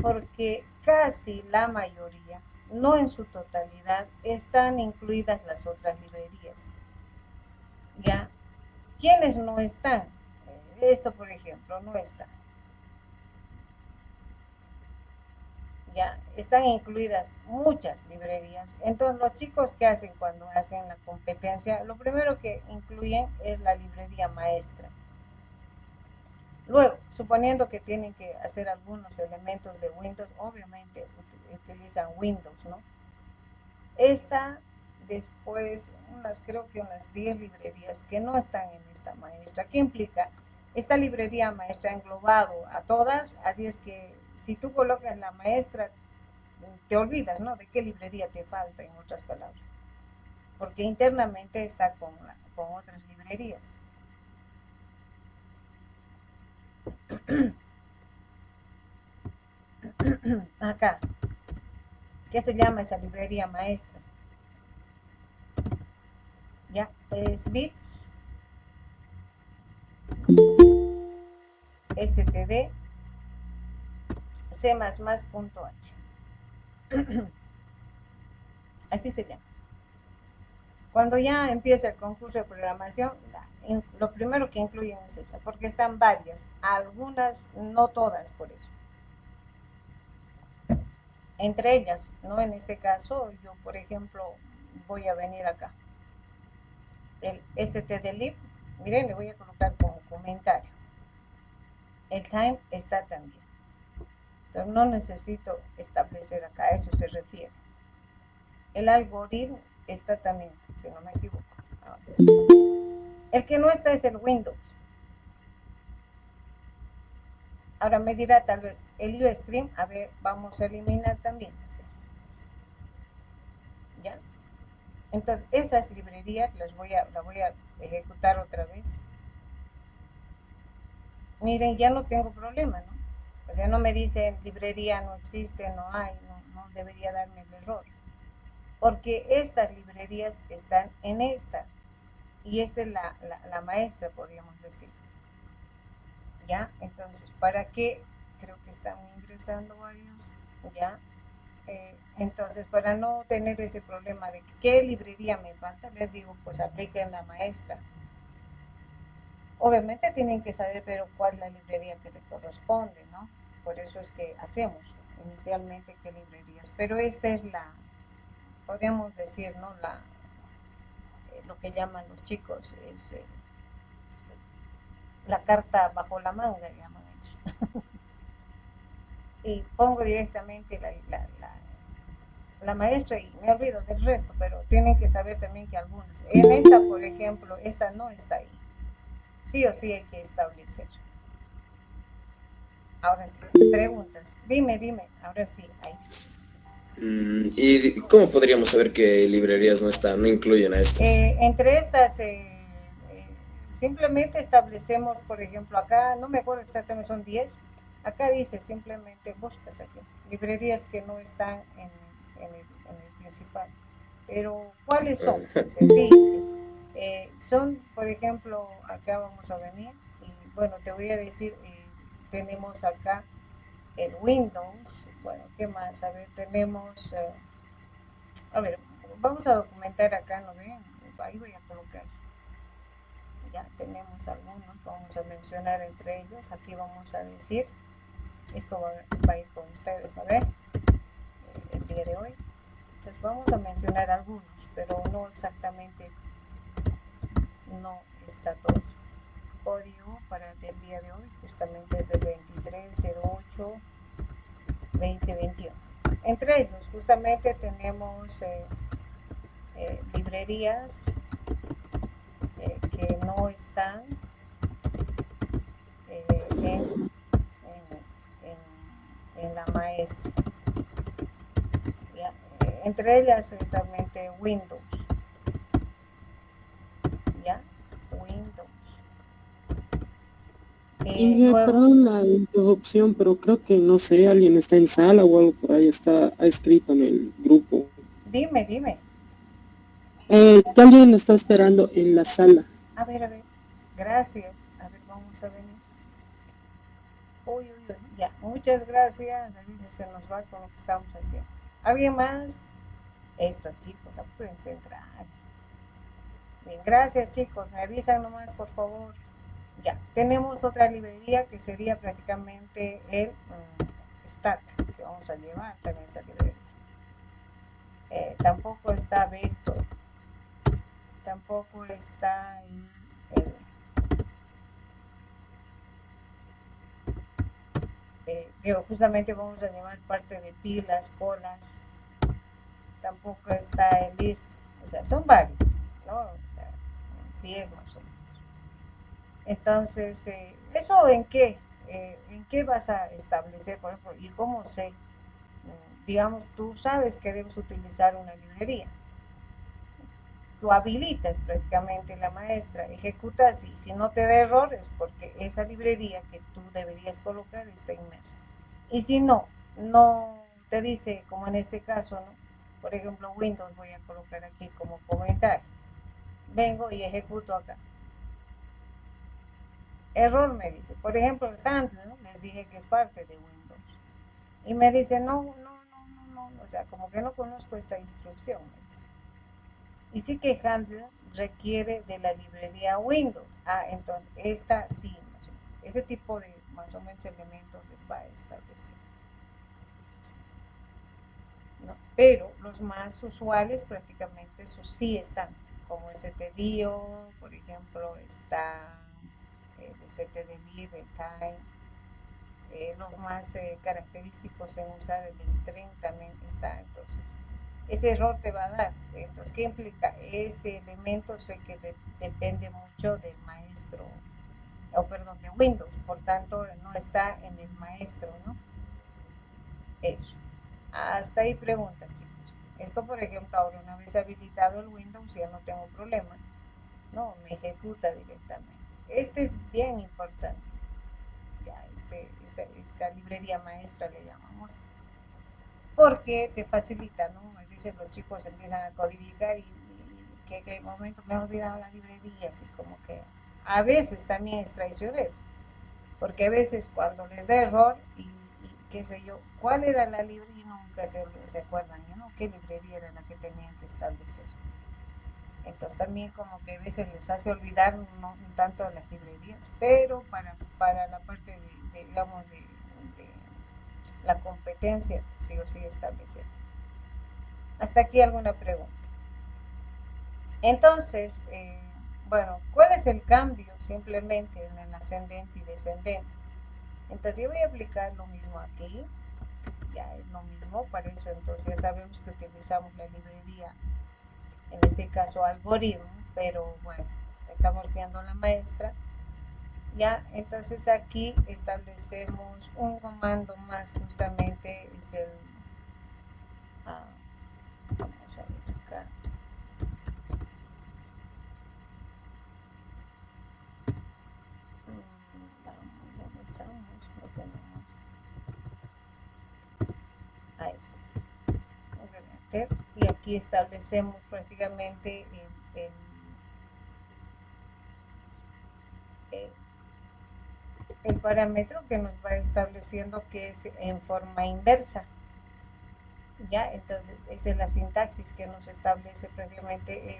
Porque casi la mayoría, no en su totalidad, están incluidas las otras librerías. ¿Ya? ¿Quiénes no están? Esto, por ejemplo, no está. Ya están incluidas muchas librerías. Entonces, los chicos, ¿qué hacen cuando hacen la competencia? Lo primero que incluyen es la librería maestra. Luego, suponiendo que tienen que hacer algunos elementos de Windows, obviamente utilizan Windows, ¿no? Esta, después, creo que unas 10 librerías que no están en esta maestra. ¿Qué implica? Esta librería maestra ha englobado a todas, así es que si tú colocas la maestra, te olvidas, ¿no? De qué librería te falta, en otras palabras. Porque internamente está con otras librerías. Acá, ¿qué se llama esa librería maestra? Ya, es bits, std, c++.h. Así se llama. Cuando ya empieza el concurso de programación, lo primero que incluyen es esa, porque están varias, algunas, no todas por eso. Entre ellas, ¿no? En este caso, yo, por ejemplo, voy a venir acá. El stdlib, miren, le voy a colocar como comentario. El time está también. Entonces, no necesito establecer acá, a eso se refiere. El algoritmo está también, si no me equivoco. El que no está es el Windows. Ahora me dirá tal vez el Ustream, a ver, vamos a eliminar también. ¿Ya? Entonces, esas librerías las voy a ejecutar otra vez. Miren, ya no tengo problema, ¿no? O sea, no me dice librería no existe, no hay, no debería darme el error. Porque estas librerías están en esta. Y esta es la maestra, podríamos decir. ¿Ya? Entonces, ¿para qué? Creo que están ingresando varios. ¿Ya? Entonces, para no tener ese problema de qué librería me falta, les digo, pues apliquen la maestra. Obviamente tienen que saber, pero cuál es la librería que le corresponde, ¿no? Por eso es que hacemos inicialmente qué librerías. Pero esta es podríamos decir, ¿no? Lo que llaman los chicos es la carta bajo la manga, llaman ellos. Y pongo directamente la maestra y me olvido del resto, pero tienen que saber también que algunas. En esta, por ejemplo, esta no está ahí. Sí o sí hay que establecer. Ahora sí, preguntas. Dime, ahora sí, ahí. ¿Y cómo podríamos saber qué librerías no incluyen a estas? Entre estas, simplemente establecemos, por ejemplo, acá, no me acuerdo exactamente, son 10. Acá dice simplemente, buscas aquí, librerías que no están en el principal. Pero, ¿cuáles son? Sí. Son, por ejemplo, acá vamos a venir, y bueno, te voy a decir, tenemos acá el Windows, bueno, ¿qué más? A ver, tenemos, a ver, vamos a documentar acá, ¿no ven? Ahí voy a colocar. Ya tenemos algunos, vamos a mencionar entre ellos, aquí vamos a decir, esto va a ir con ustedes, ¿no ven? El día de hoy. Entonces vamos a mencionar algunos, pero no exactamente, no está todo. Código para el día de hoy, justamente es del 23/08/2021. Entre ellos, justamente tenemos librerías que no están en la maestra. ¿Ya? Entre ellas, justamente Windows. ¿Ya? Windows. Perdón la interrupción, pero creo que, no sé, alguien está en sala o algo por ahí, ha escrito en el grupo. Dime. Que alguien está esperando en la sala. A ver, gracias. A ver, vamos a venir. Uy, ya, muchas gracias. A veces se nos va con lo que estamos haciendo. ¿Alguien más? Estos chicos, apúrense a entrar. Bien, gracias chicos, me avisan nomás por favor. Ya, tenemos otra librería que sería prácticamente el Stack, que vamos a llevar también esa librería. Tampoco está Vector, tampoco está justamente vamos a llevar parte de pilas, colas, tampoco está el list, o sea, son varios, ¿no? O sea, 10 más o menos. Entonces, ¿eso en qué? ¿en qué vas a establecer, por ejemplo, y cómo sé? Digamos, tú sabes que debes utilizar una librería. Tú habilitas prácticamente la maestra, ejecutas y si no te da errores, porque esa librería que tú deberías colocar está inmersa. Y si no, no te dice, como en este caso, ¿no? Por ejemplo, Windows, voy a colocar aquí como comentario. Vengo y ejecuto acá. Error me dice. Por ejemplo, el handle, ¿no? Les dije que es parte de Windows. Y me dice, no, o sea, como que no conozco esta instrucción, me dice. Y sí que handle requiere de la librería Windows. Ah, entonces, esta sí, más o menos. Ese tipo de, más o menos, elementos les va a establecer. ¿No? Pero los más usuales prácticamente esos sí están, como stdio, por ejemplo, está el stdlib, el time, los más característicos en usar el string también está, entonces ese error te va a dar. Entonces, ¿qué implica? Este elemento sé que depende mucho del maestro, o perdón, de Windows, por tanto no está en el maestro, ¿no? Eso. Hasta ahí preguntas, chicos. Esto, por ejemplo, ahora una vez habilitado el Windows ya no tengo problema, ¿no? Me ejecuta directamente. Este es bien importante. Ya, esta librería maestra le llamamos, porque te facilita, ¿no? A veces los chicos empiezan a codificar y que momento me he olvidado la librería, así como que a veces también es traicionero, porque a veces cuando les da error y qué sé yo, ¿cuál era la librería? Nunca se acuerdan, ¿no? ¿Qué librería era la que tenían que establecer? Entonces también como que a veces les hace olvidar no tanto las librerías, pero para la parte digamos, de la competencia, sí o sí establecer. Hasta aquí alguna pregunta. Entonces, bueno, ¿cuál es el cambio simplemente en el ascendente y descendente? Entonces yo voy a aplicar lo mismo aquí, ya es lo mismo, para eso entonces ya sabemos que utilizamos la librería, en este caso algoritmo, pero bueno, estamos viendo la maestra, ya, entonces aquí establecemos un comando más, justamente es el, vamos a ver acá, ¿dónde estamos? Lo tenemos, ahí está, y aquí establecemos prácticamente el parámetro que nos va estableciendo que es en forma inversa. Ya, entonces, esta es la sintaxis que nos establece prácticamente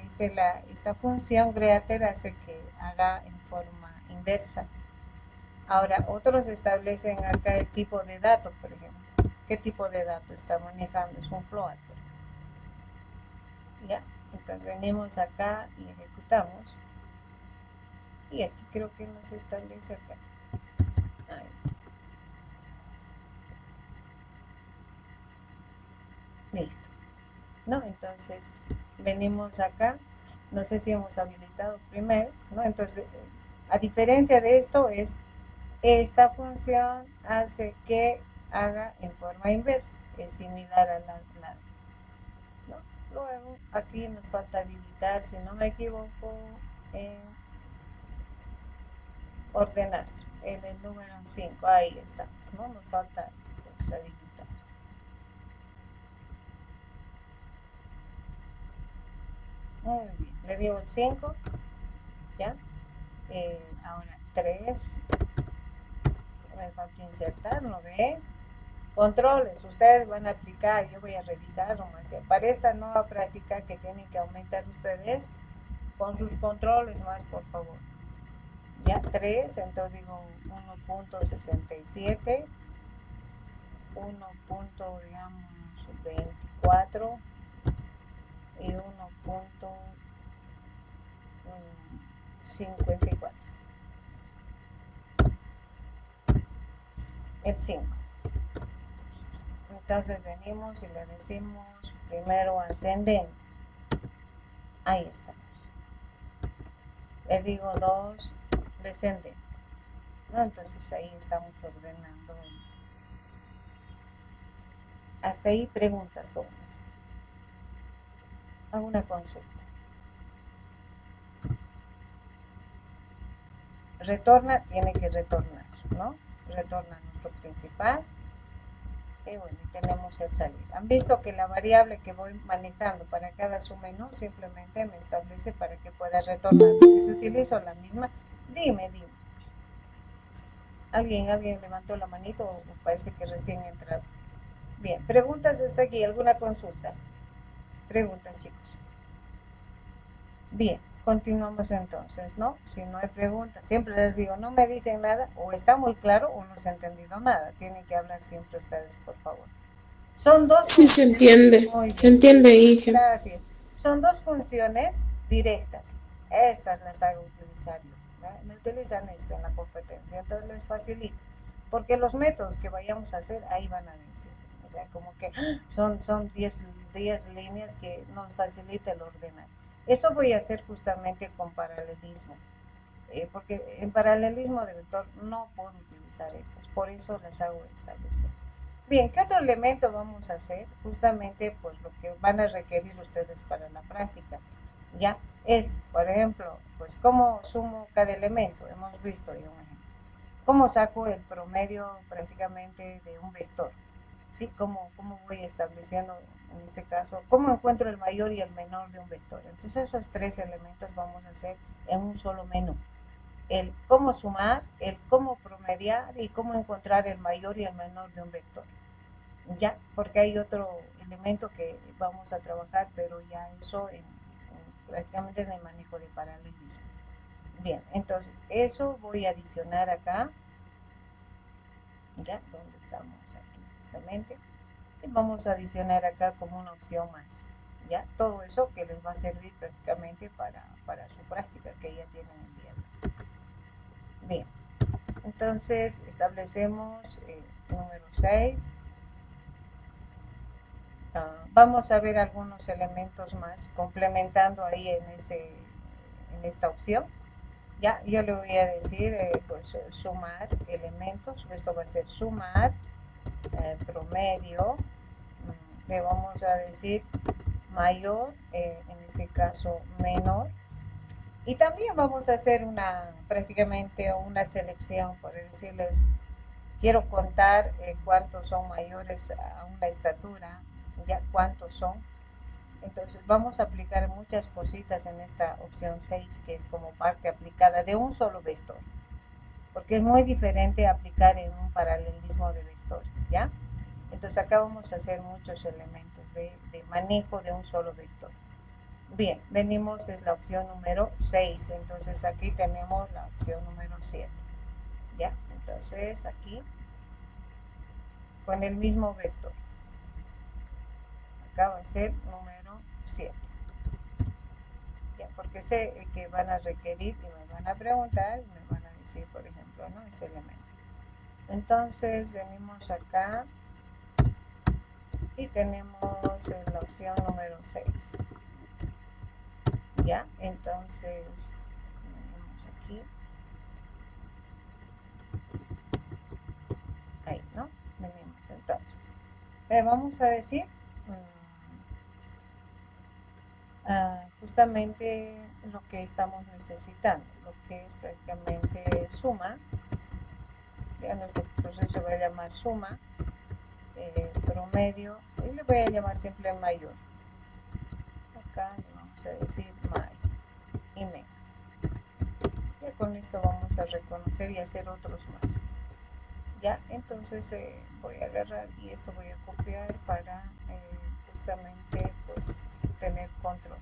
esta función greater hace que haga en forma inversa. Ahora, otros establecen acá el tipo de dato, por ejemplo. ¿Qué tipo de dato está manejando? Es un float. Ya, entonces venimos acá y ejecutamos. Y aquí creo que nos establece acá. Ahí. Listo. ¿No? Entonces, venimos acá. No sé si hemos habilitado primero, ¿no? Entonces, a diferencia de esto es, esta función hace que haga en forma inversa. Es similar a la ¿no? Luego, aquí nos falta habilitar, si no me equivoco, en ordenar, en el número 5, ahí estamos, ¿no? Nos falta pues, habilitar. Muy bien, le digo el 5, ¿ya? Ahora 3, me falta insertar, ¿no ve? Controles, ustedes van a aplicar, yo voy a revisar nomás. Para esta nueva práctica que tienen que aumentar ustedes, con sus controles más, por favor. Ya 3, entonces digo 1.67, 1.24 y 1.54. El 5. Entonces venimos y le decimos primero ascendente. Ahí está. Le digo 2 descendente. ¿no? Entonces ahí estamos ordenando. Hasta ahí preguntas, jóvenes. Hago una consulta. Retorna, tiene que retornar, ¿no? Retorna nuestro principal. Y bueno, tenemos el salir. Han visto que la variable que voy manejando para cada submenú simplemente me establece para que pueda retornar. Porque si utilizo la misma, dime. ¿Alguien levantó la manito o parece que recién entrado? Bien, preguntas hasta aquí, ¿alguna consulta? Preguntas, chicos. Bien, continuamos entonces, ¿no? Si no hay preguntas, siempre les digo, no me dicen nada, o está muy claro o no se ha entendido nada. Tienen que hablar siempre ustedes, por favor. Son dos Sí, se funciones. entiende. Muy Se bien. entiende, Inge. Gracias. Son dos funciones directas. Estas las hago utilizar yo. Me utilizan esto en la competencia, entonces les facilita. Porque los métodos que vayamos a hacer, ahí van a vencer. O sea, como que son 10 líneas que nos facilita el ordenar. Eso voy a hacer justamente con paralelismo. Porque en paralelismo de vector no puedo utilizar estas. Por eso las hago establecer. Bien, ¿qué otro elemento vamos a hacer? Justamente, pues lo que van a requerir ustedes para la práctica, ¿ya? Es, por ejemplo, pues cómo sumo cada elemento, hemos visto ya un ejemplo. ¿Cómo saco el promedio prácticamente de un vector? ¿Sí? ¿Cómo voy estableciendo, en este caso, cómo encuentro el mayor y el menor de un vector? Entonces, esos tres elementos vamos a hacer en un solo menú. El cómo sumar, el cómo promediar y cómo encontrar el mayor y el menor de un vector. Ya, porque hay otro elemento que vamos a trabajar, pero ya eso prácticamente en el manejo de paralelismo. Bien, entonces eso voy a adicionar acá, ya, ¿dónde estamos? Aquí, justamente. Y vamos a adicionar acá como una opción más, ya, todo eso que les va a servir prácticamente para su práctica que ya tienen el día de hoy. Bien, entonces establecemos número 6. Vamos a ver algunos elementos más complementando ahí en esta opción. Ya, yo le voy a decir pues sumar elementos. Esto va a ser sumar promedio. Le vamos a decir mayor, en este caso menor. Y también vamos a hacer prácticamente una selección, por decirles, quiero contar cuántos son mayores a una estatura, ya cuántos son. Entonces vamos a aplicar muchas cositas en esta opción 6, que es como parte aplicada de un solo vector, porque es muy diferente aplicar en un paralelismo de vectores, ¿ya? Entonces acá vamos a hacer muchos elementos de manejo de un solo vector. Bien, venimos, es la opción número 6, entonces aquí tenemos la opción número 7, ¿ya? Entonces aquí, con el mismo vector, acá va a ser número 7, ¿ya? Porque sé que van a requerir y me van a preguntar, y me van a decir, por ejemplo, ¿no? Ese elemento. Entonces venimos acá y tenemos la opción número 6. ¿Ya? Entonces, venimos aquí. Ahí, ¿no? Venimos entonces. Vamos a decir justamente lo que estamos necesitando, lo que es prácticamente suma. Ya nuestro proceso se va a llamar suma, promedio, y le voy a llamar siempre mayor. Acá le vamos a decir mayor y menor. Ya con esto vamos a reconocer y hacer otros más. Ya, entonces voy a agarrar y esto voy a copiar para justamente pues tener control.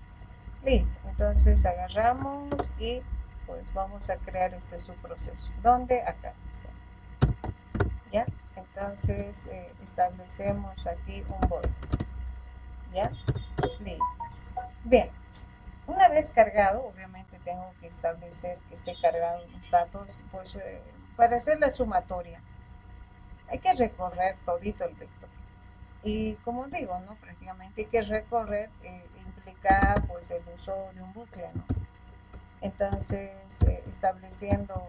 Listo, entonces agarramos y pues vamos a crear este subproceso. ¿Dónde? Acá. ¿Ya? Entonces establecemos aquí un void. ¿Ya? Listo. Bien. Una vez cargado, obviamente tengo que establecer que esté cargado los datos, pues para hacer la sumatoria hay que recorrer todito el vector. Y como digo, ¿no? Prácticamente hay que recorrer, implica pues el uso de un bucle, ¿no? Entonces, estableciendo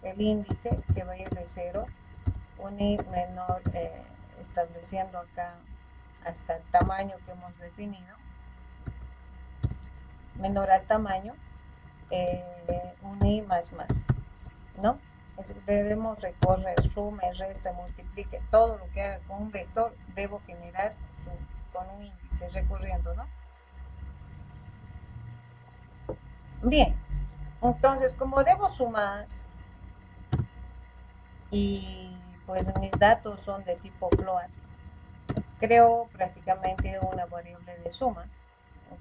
el índice que va a ir de 0, un i menor, estableciendo acá hasta el tamaño que hemos definido, menor al tamaño, un i más, ¿no? Debemos recorrer, sume, resta, multiplique, todo lo que haga con un vector, debo generar con un índice recorriendo, ¿no? Bien, entonces como debo sumar y pues mis datos son de tipo float, creo prácticamente una variable de suma,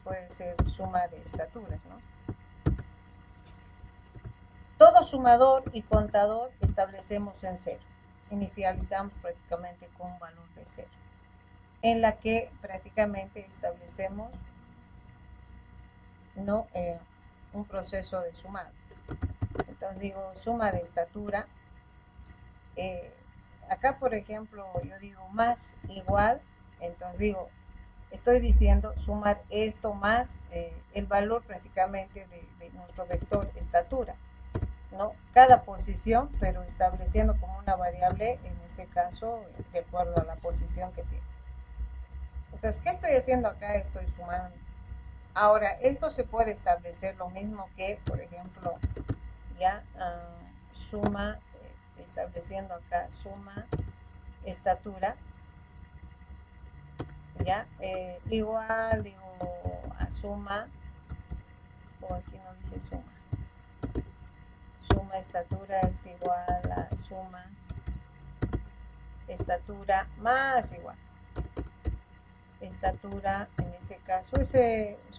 puede ser suma de estaturas, ¿no? Todo sumador y contador establecemos en 0. Inicializamos prácticamente con un valor de 0, en la que prácticamente establecemos, ¿no? Un proceso de sumado. Entonces digo suma de estatura. Acá, por ejemplo, yo digo más igual, entonces digo, estoy diciendo sumar esto más el valor prácticamente de nuestro vector estatura, ¿no? Cada posición, pero estableciendo como una variable, en este caso, de acuerdo a la posición que tiene. Entonces, ¿qué estoy haciendo acá? Estoy sumando. Ahora, esto se puede establecer lo mismo que, por ejemplo, ya suma, estableciendo acá suma estatura, ya, igual, digo, a suma, o aquí no dice suma estatura es igual a suma estatura más igual estatura, en este caso, es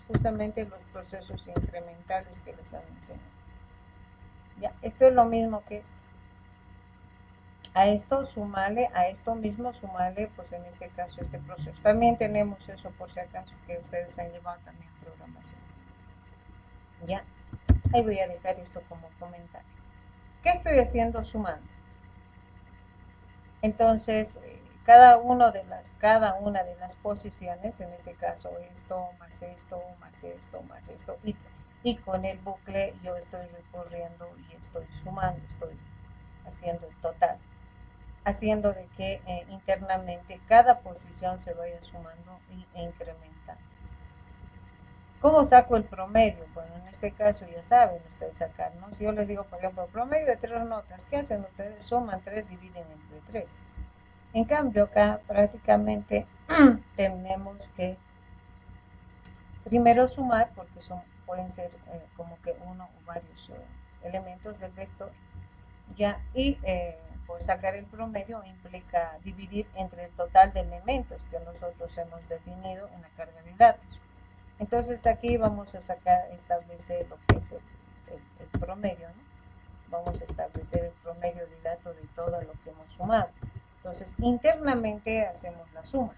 justamente los procesos incrementales que les han enseñado. Ya, esto es lo mismo que esto. A esto sumarle, a esto mismo sumarle, pues en este caso este proceso. También tenemos eso por si acaso, que ustedes han llevado también programación. Ya, ahí voy a dejar esto como comentario. ¿Qué estoy haciendo sumando? Entonces, cada una de las posiciones, en este caso esto, más esto, más esto, más esto, y con el bucle yo estoy recorriendo y estoy sumando, estoy haciendo el total, haciendo de que internamente cada posición se vaya sumando e incrementando. ¿Cómo saco el promedio? Bueno, en este caso ya saben ustedes sacar, ¿no? Si yo les digo, por ejemplo, promedio de 3 notas, ¿qué hacen ustedes? Suman 3, dividen entre 3. En cambio, acá prácticamente tenemos que primero sumar, porque pueden ser como que uno o varios elementos del vector, ya, y pues sacar el promedio implica dividir entre el total de elementos que nosotros hemos definido en la carga de datos. Entonces aquí vamos a establecer lo que es el promedio, ¿no? Vamos a establecer el promedio de datos de todo lo que hemos sumado. Entonces, internamente hacemos la suma.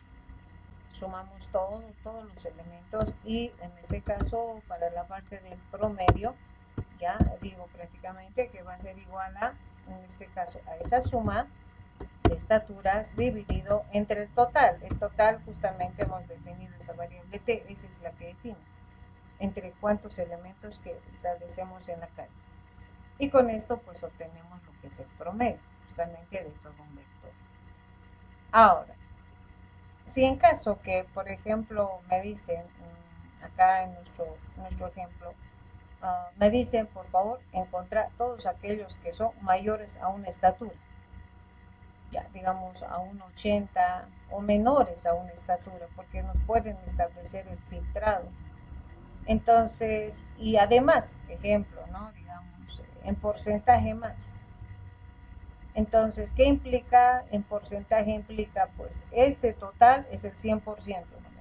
Sumamos todos los elementos y en este caso, para la parte del promedio, ya digo prácticamente que va a ser igual a, en este caso, a esa suma de estaturas dividido entre el total. El total justamente hemos definido esa variable t, esa es la que define, entre cuántos elementos que establecemos en la carga. Y con esto pues obtenemos lo que es el promedio, justamente de todo un vector. Ahora, si en caso que, por ejemplo, me dicen, acá en nuestro ejemplo, me dicen, por favor, encontrar todos aquellos que son mayores a una estatura, ya digamos a un 80 o menores a una estatura, porque nos pueden establecer el filtrado. Entonces, y además, ejemplo, ¿no? Digamos, en porcentaje más. Entonces, ¿qué implica? En porcentaje implica, pues, este total es el 100%, ¿no?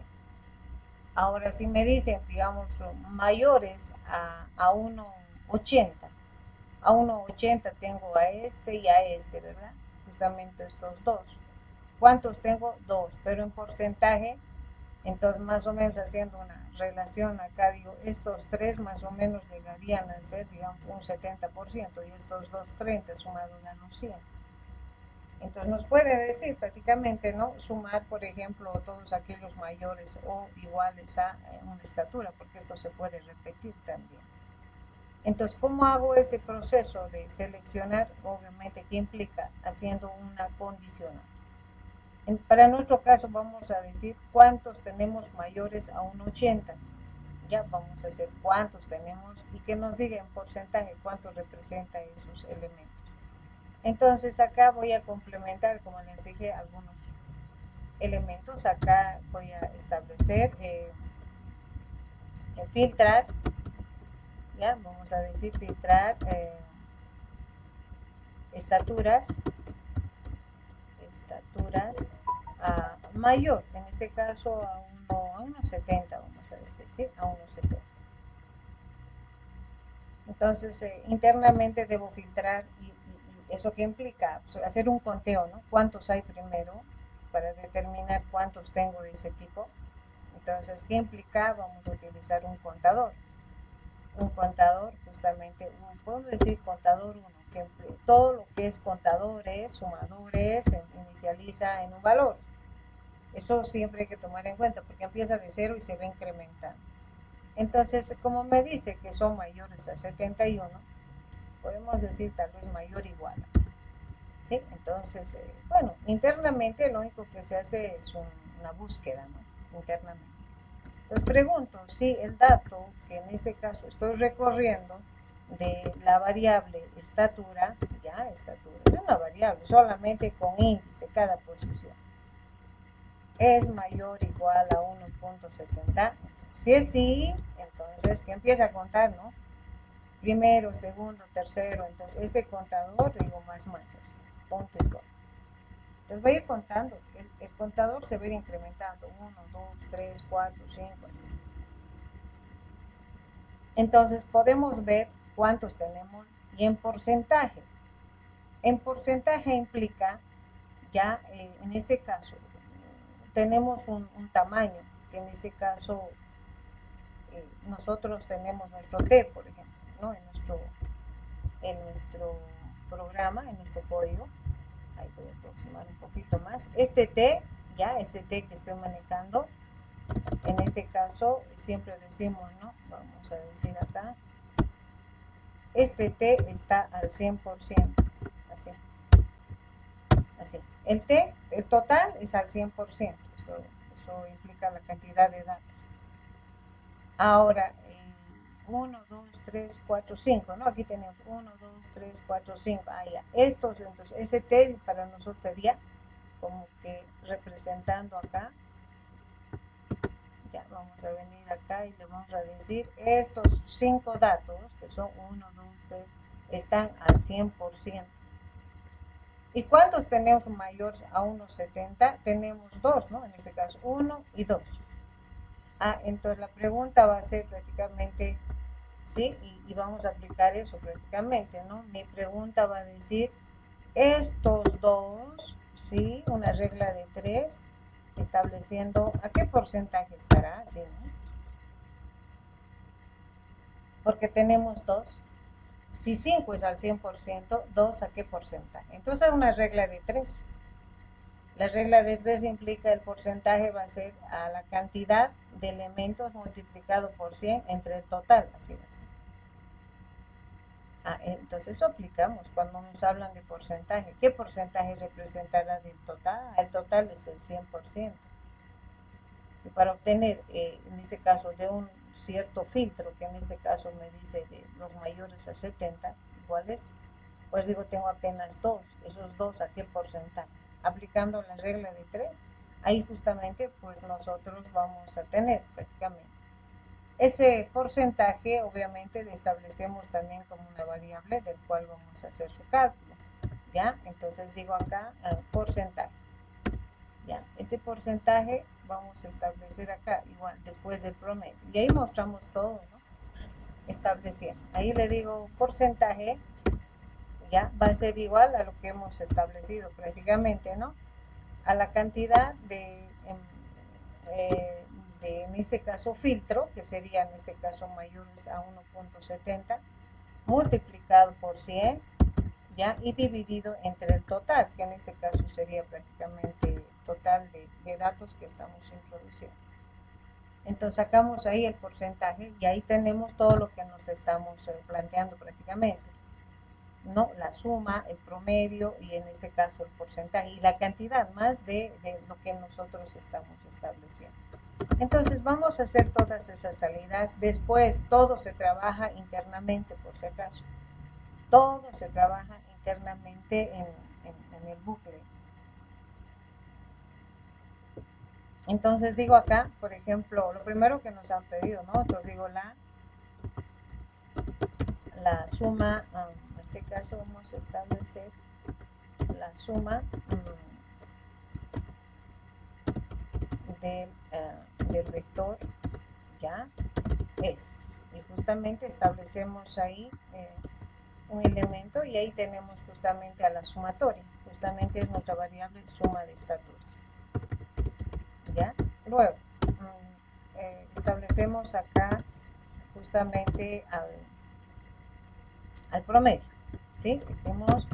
Ahora, si me dicen, digamos, mayores a 1,80, a 1,80 tengo a este y a este, ¿verdad? Justamente estos dos. ¿Cuántos tengo? 2, pero en porcentaje, entonces más o menos haciendo una relación acá, digo, estos 3 más o menos llegarían a ser, digamos, un 70% y estos 2, 30 sumados a los 100. Entonces nos puede decir prácticamente, ¿no? Sumar, por ejemplo, todos aquellos mayores o iguales a una estatura, porque esto se puede repetir también. Entonces, ¿cómo hago ese proceso de seleccionar? Obviamente, ¿qué implica? Haciendo una condicional. Para nuestro caso vamos a decir cuántos tenemos mayores a 1,80. Ya vamos a hacer cuántos tenemos y que nos diga en porcentaje cuánto representa esos elementos. Entonces acá voy a complementar, como les dije, algunos elementos. Acá voy a establecer, filtrar, ya vamos a decir filtrar estaturas a mayor, en este caso a 1,70, vamos a decir, ¿sí? A 1,70. Entonces, internamente debo filtrar y eso que implica pues, hacer un conteo, ¿no? ¿Cuántos hay primero para determinar cuántos tengo de ese tipo? Entonces, ¿qué implica? Vamos a utilizar un contador. Un contador, justamente, podemos decir contador 1, que todo lo que es contadores, sumadores, inicializa en un valor. Eso siempre hay que tomar en cuenta porque empieza de 0 y se va incrementando. Entonces, como me dice que son mayores a 71, podemos decir tal vez mayor o igual. ¿Sí? Entonces, bueno, internamente lo único que se hace es una búsqueda, ¿no? Internamente. Entonces pregunto si el dato, que en este caso estoy recorriendo, de la variable estatura, ya, estatura, es una variable solamente con índice cada posición, es mayor o igual a 1,70. Si es sí, entonces que empieza a contar, ¿no? Primero, segundo, tercero, entonces este contador, digo más, así, punto y coma. Entonces voy a ir contando, el contador se va a ir incrementando, 1, 2, 3, 4, 5, así. Entonces podemos ver cuántos tenemos y en porcentaje. En porcentaje implica, ya en este caso, tenemos un tamaño, que en este caso nosotros tenemos nuestro T, por ejemplo, ¿no? En nuestro programa, en nuestro código. Ahí voy a aproximar un poquito más. Este T que estoy manejando, en este caso siempre decimos, ¿no? Vamos a decir acá, este T está al 100%, así. El total es al 100%, eso implica la cantidad de datos. Ahora, 1, 2, 3, 4, 5, ¿no? Aquí tenemos 1, 2, 3, 4, 5, ya. Estos, entonces, ese T para nosotros sería como que representando acá. Ya, vamos a venir acá y le vamos a decir, estos 5 datos, que son 1, 2, 3, están al 100%. ¿Y cuántos tenemos mayores a 1,70? Tenemos 2, ¿no? En este caso, 1 y 2. Entonces la pregunta va a ser prácticamente, ¿sí? Y vamos a aplicar eso prácticamente, ¿no? Mi pregunta va a decir, estos dos, ¿sí? Una regla de 3, estableciendo a qué porcentaje estará, ¿sí? ¿No? Porque tenemos 2. Si 5 es al 100%, 2 a qué porcentaje. Entonces es una regla de 3. La regla de 3 implica el porcentaje va a ser a la cantidad de elementos multiplicado por 100 entre el total, así va a ser. Entonces eso aplicamos cuando nos hablan de porcentaje. ¿Qué porcentaje representará del total? El total es el 100%. Y para obtener, en este caso, de un cierto filtro, que en este caso me dice de los mayores a 70, iguales, pues digo, tengo apenas 2. ¿Esos 2 a qué porcentaje? Aplicando la regla de 3, ahí justamente pues nosotros vamos a tener prácticamente ese porcentaje. Obviamente le establecemos también como una variable del cual vamos a hacer su cálculo, ¿ya? Entonces digo acá porcentaje, ¿ya? Ese porcentaje vamos a establecer acá igual después del promedio y ahí mostramos todo, ¿no? Estableciendo, ahí le digo porcentaje, ya va a ser igual a lo que hemos establecido prácticamente, ¿no? A la cantidad de en este caso filtro, que sería en este caso mayores a 1,70, multiplicado por 100, ya, y dividido entre el total, que en este caso sería prácticamente el total de datos que estamos introduciendo. Entonces sacamos ahí el porcentaje y ahí tenemos todo lo que nos estamos planteando prácticamente, ¿no? La suma, el promedio y en este caso el porcentaje y la cantidad más de lo que nosotros estamos estableciendo. Entonces vamos a hacer todas esas salidas. Después todo se trabaja internamente, por si acaso. Todo se trabaja internamente en el bucle. Entonces digo acá, por ejemplo, lo primero que nos han pedido, ¿no? Entonces digo la suma, en este caso vamos a establecer la suma del vector, ya es. Y justamente establecemos ahí un elemento y ahí tenemos justamente a la sumatoria. Justamente es nuestra variable suma de estaturas. ¿Ya? Luego, establecemos acá justamente al promedio, ¿sí? Hicimos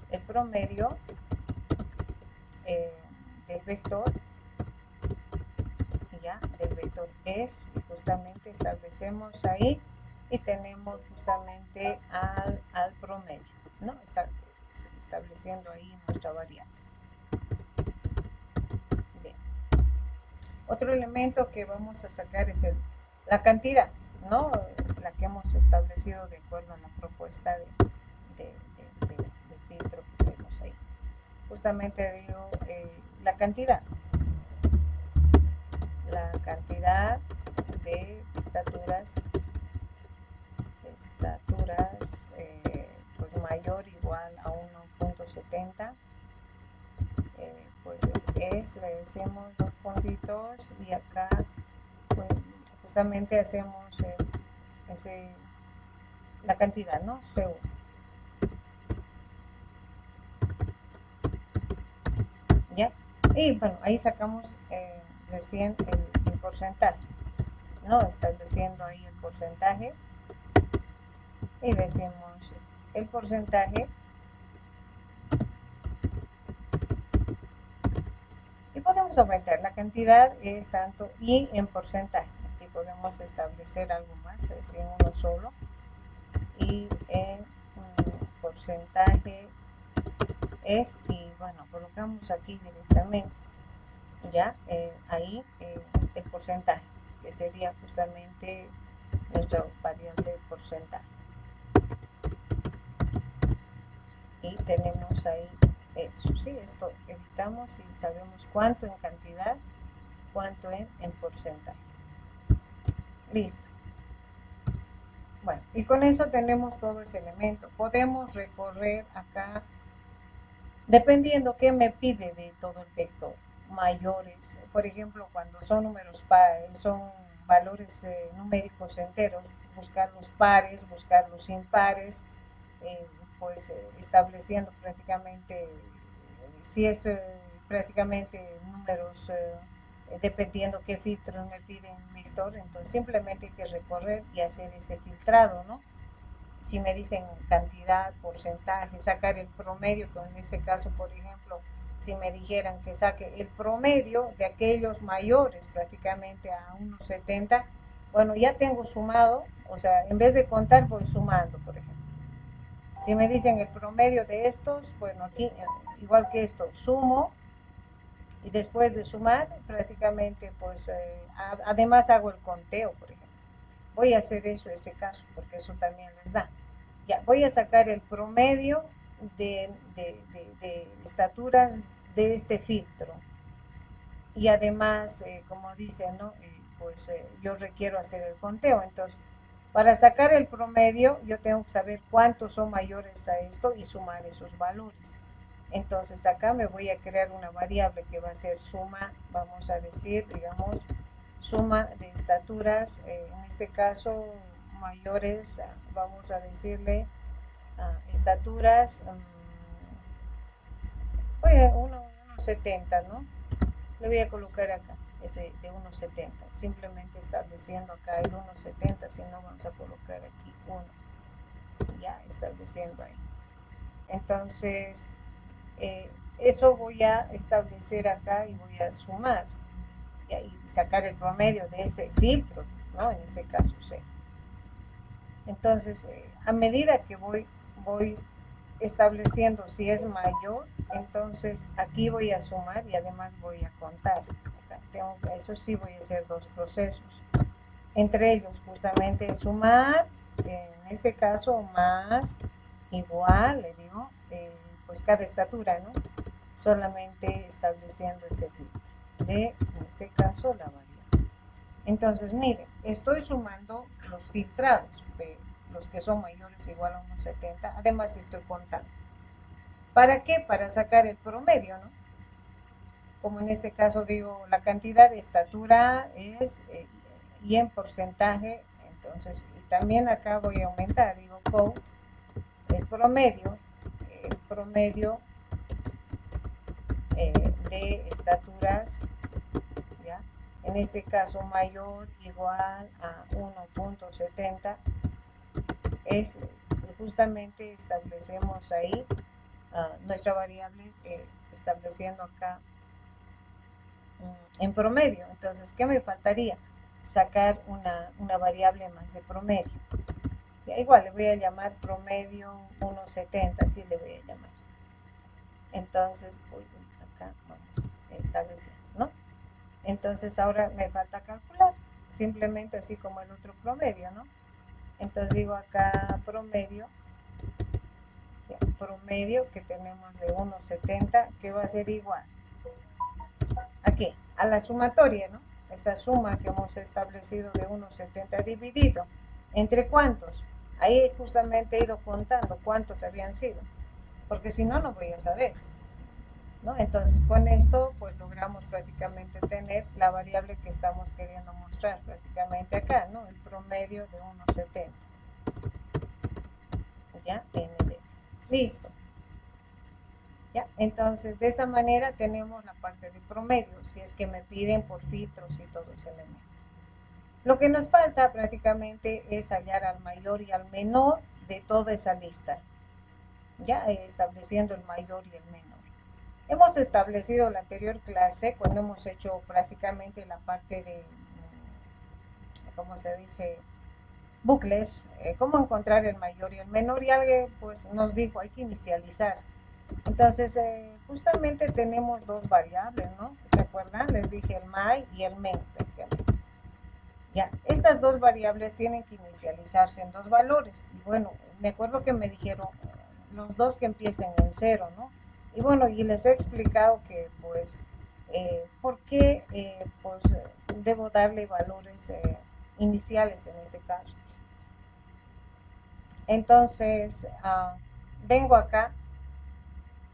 el promedio del vector, ¿ya? Del vector es, y justamente establecemos ahí y tenemos justamente al promedio, ¿no? Está estableciendo ahí nuestra variable. Bien. Otro elemento que vamos a sacar es la cantidad, ¿no? La que hemos establecido de acuerdo a la propuesta de filtro que hacemos ahí. Justamente digo la cantidad de estaturas pues mayor o igual a 1.70, pues le decimos dos puntitos y acá pues justamente hacemos la cantidad, ¿no? C1. ¿Ya? Y bueno, ahí sacamos recién el porcentaje, ¿no? Estableciendo ahí el porcentaje y decimos el porcentaje y podemos aumentar la cantidad es tanto y en porcentaje. Aquí podemos establecer algo más, es decir, uno solo y en porcentaje es, y bueno, colocamos aquí directamente ya ahí el porcentaje, que sería justamente nuestra variable porcentaje. Y tenemos ahí eso, ¿sí? Esto evitamos y sabemos cuánto en cantidad, cuánto en porcentaje. Listo. Bueno, y con eso tenemos todo ese elemento. Podemos recorrer acá, dependiendo qué me pide de todo el vector. Mayores, por ejemplo, cuando son números pares, son valores numéricos enteros, buscar los pares, buscar los impares, pues estableciendo prácticamente, si es prácticamente números, dependiendo qué filtros me piden vector, entonces simplemente hay que recorrer y hacer este filtrado, ¿no? Si me dicen cantidad, porcentaje, sacar el promedio, como en este caso, por ejemplo, si me dijeran que saque el promedio de aquellos mayores prácticamente a 1.70, bueno, ya tengo sumado, o sea, en vez de contar voy sumando, por ejemplo. Si me dicen el promedio de estos, bueno, aquí, igual que esto, sumo, y después de sumar, prácticamente, pues, además hago el conteo, por ejemplo. Voy a hacer eso, ese caso, porque eso también les da. Ya, voy a sacar el promedio de estaturas de este filtro. Y además, como dicen, ¿no? Pues yo requiero hacer el conteo. Entonces, para sacar el promedio, yo tengo que saber cuántos son mayores a esto y sumar esos valores. Entonces, acá me voy a crear una variable que va a ser suma, vamos a decir, digamos, suma de estaturas, en este caso mayores, vamos a decirle estaturas, oye, 1.70, ¿no? Le voy a colocar acá ese de 1.70, simplemente estableciendo acá el 1.70, si no vamos a colocar aquí 1, ya estableciendo ahí. Entonces, eso voy a establecer acá y voy a sumar. Y ahí sacar el promedio de ese filtro, ¿no? En este caso C. Entonces, a medida que voy estableciendo si es mayor, entonces aquí voy a sumar y además voy a contar. Eso sí, voy a hacer dos procesos. Entre ellos, justamente sumar, en este caso, más, igual, le digo, pues cada estatura, ¿no? Solamente estableciendo ese filtro de, en este caso, la variable. Entonces, miren, estoy sumando los filtrados de los que son mayores o igual a 1,70. Además, estoy contando. ¿Para qué? Para sacar el promedio, ¿no? Como en este caso digo, la cantidad de estatura es y en porcentaje, entonces, y también acá voy a aumentar, digo, code, el promedio de estaturas, ¿ya? En este caso mayor igual a 1,70 es justamente establecemos ahí nuestra variable estableciendo acá en promedio. Entonces, ¿qué me faltaría? Sacar una variable más de promedio. Ya, igual le voy a llamar promedio 1,70, así le voy a llamar. Entonces, acá vamos a establecer, ¿no? Entonces, ahora me falta calcular, simplemente así como el otro promedio, ¿no? Entonces digo acá promedio que tenemos de 1,70, que va a ser igual ¿a qué? A la sumatoria, ¿no? Esa suma que hemos establecido de 1,70 dividido. ¿Entre cuántos? Ahí justamente he ido contando cuántos habían sido, porque si no, no voy a saber, ¿no? Entonces, con esto, pues logramos prácticamente tener la variable que estamos queriendo mostrar prácticamente acá, ¿no? El promedio de 1,70. ¿Ya? ND. Listo. ¿Ya? Entonces, de esta manera tenemos la parte de promedio, si es que me piden por filtros y todo ese elemento. Lo que nos falta prácticamente es hallar al mayor y al menor de toda esa lista, ya estableciendo el mayor y el menor. Hemos establecido la anterior clase cuando hemos hecho prácticamente la parte de, ¿cómo se dice? Bucles, cómo encontrar el mayor y el menor, y alguien pues nos dijo hay que inicializar. Entonces justamente tenemos dos variables, ¿no? ¿Se acuerdan? Les dije el my y el men prácticamente. Ya, estas dos variables tienen que inicializarse en dos valores. Y bueno, me acuerdo que me dijeron los dos que empiecen en 0, ¿no? Y bueno, y les he explicado que pues, ¿por qué pues, debo darle valores iniciales en este caso? Entonces, vengo acá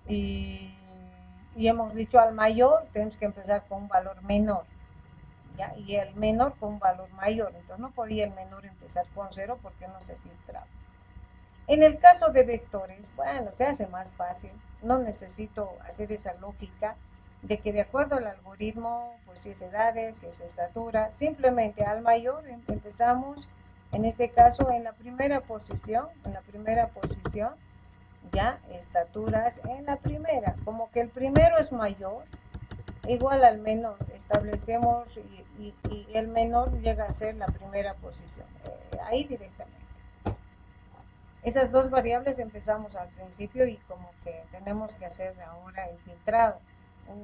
y hemos dicho al mayor tenemos que empezar con un valor menor, ¿ya? Y el menor con un valor mayor. Entonces no podía el menor empezar con 0 porque no se filtraba. En el caso de vectores, bueno, se hace más fácil. No necesito hacer esa lógica de que de acuerdo al algoritmo, pues si es edades, si es estatura, simplemente al mayor empezamos, en este caso, en la primera posición, ya, estaturas en la primera, como que el primero es mayor, igual al menor, establecemos y el menor llega a ser la primera posición, ahí directamente. Esas dos variables empezamos al principio y como que tenemos que hacer ahora el filtrado.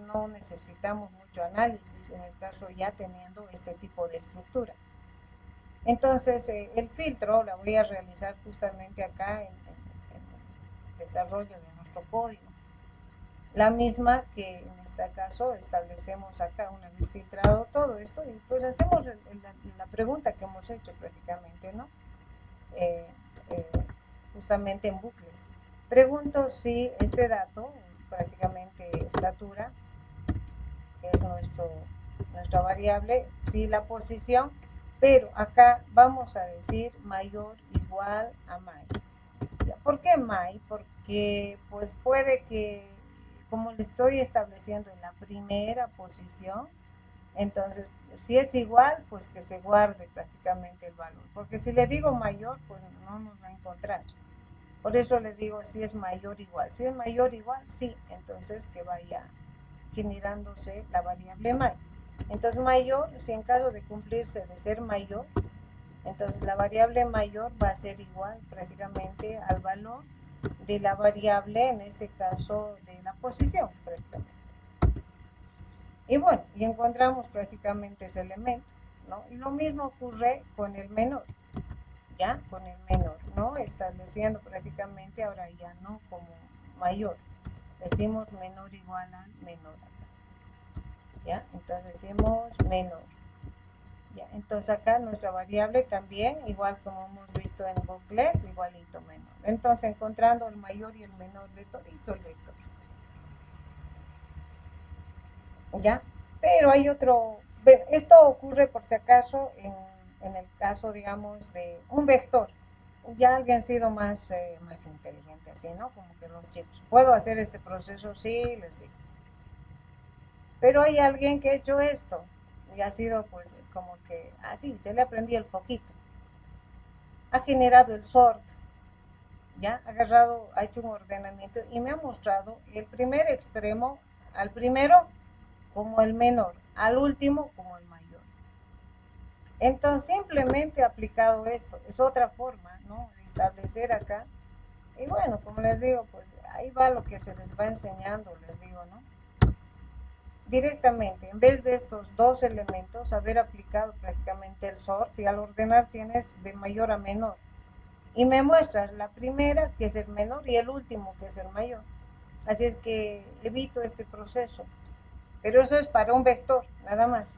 No necesitamos mucho análisis, en el caso ya teniendo este tipo de estructura. Entonces, el filtro la voy a realizar justamente acá en el desarrollo de nuestro código. La misma que en este caso establecemos acá una vez filtrado todo esto y pues hacemos la pregunta que hemos hecho prácticamente, ¿no? Justamente en bucles. Pregunto si este dato, prácticamente estatura, que es nuestra variable, si la posición, pero acá vamos a decir mayor igual a my. ¿Por qué my? Porque pues puede que, como le estoy estableciendo en la primera posición, entonces si es igual, pues que se guarde prácticamente el valor, porque si le digo mayor, pues no nos va a encontrar. Por eso le digo si es mayor igual. Si es mayor igual, sí, entonces que vaya generándose la variable my. Entonces mayor, si en caso de cumplirse de ser mayor, entonces la variable mayor va a ser igual prácticamente al valor de la variable, en este caso de la posición prácticamente. Y bueno, y encontramos prácticamente ese elemento, ¿no? Y lo mismo ocurre con el menor, ¿ya? Con el menor, ¿no? Estableciendo prácticamente ahora ya no como mayor. Decimos menor igual a menor acá, ¿ya? Entonces decimos menor. ¿Ya? Entonces acá nuestra variable también, igual como hemos visto en bucles, igualito menor. Entonces encontrando el mayor y el menor de todito el vector. ¿Ya? Pero hay otro, esto ocurre por si acaso en el caso, digamos, de un vector. Ya alguien ha sido más inteligente así, ¿no? Como que los chicos, ¿puedo hacer este proceso? Sí, les digo. Pero hay alguien que ha hecho esto y ha sido pues como que así, se le aprendía el foquito. Ha generado el sort, ya ha agarrado, ha hecho un ordenamiento y me ha mostrado el primer extremo, al primero como el menor, al último como el mayor. Entonces simplemente aplicado esto, es otra forma, ¿no? De establecer acá. Y bueno, como les digo, pues ahí va lo que se les va enseñando, les digo, ¿no? Directamente, en vez de estos dos elementos, haber aplicado prácticamente el sort y al ordenar tienes de mayor a menor. Y me muestras la primera, que es el menor, y el último, que es el mayor. Así es que evito este proceso. Pero eso es para un vector, nada más.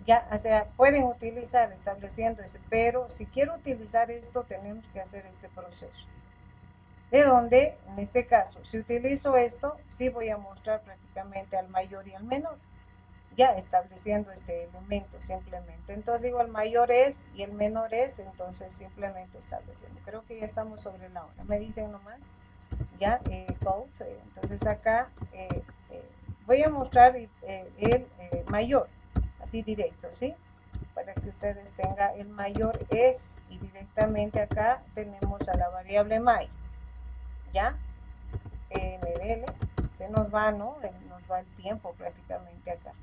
Ya, o sea, pueden utilizar estableciendo ese, pero si quiero utilizar esto, tenemos que hacer este proceso. De donde, en este caso, si utilizo esto, sí voy a mostrar prácticamente al mayor y al menor, ya estableciendo este elemento simplemente. Entonces digo, el mayor es y el menor es, entonces simplemente estableciendo. Creo que ya estamos sobre la hora. Me dicen nomás, ya, code. Entonces acá voy a mostrar el mayor, así directo, ¿sí? Para que ustedes tengan el mayor es, y directamente acá tenemos a la variable my. ¿Ya? NDL, se nos va, ¿no? Nos va el tiempo prácticamente acá.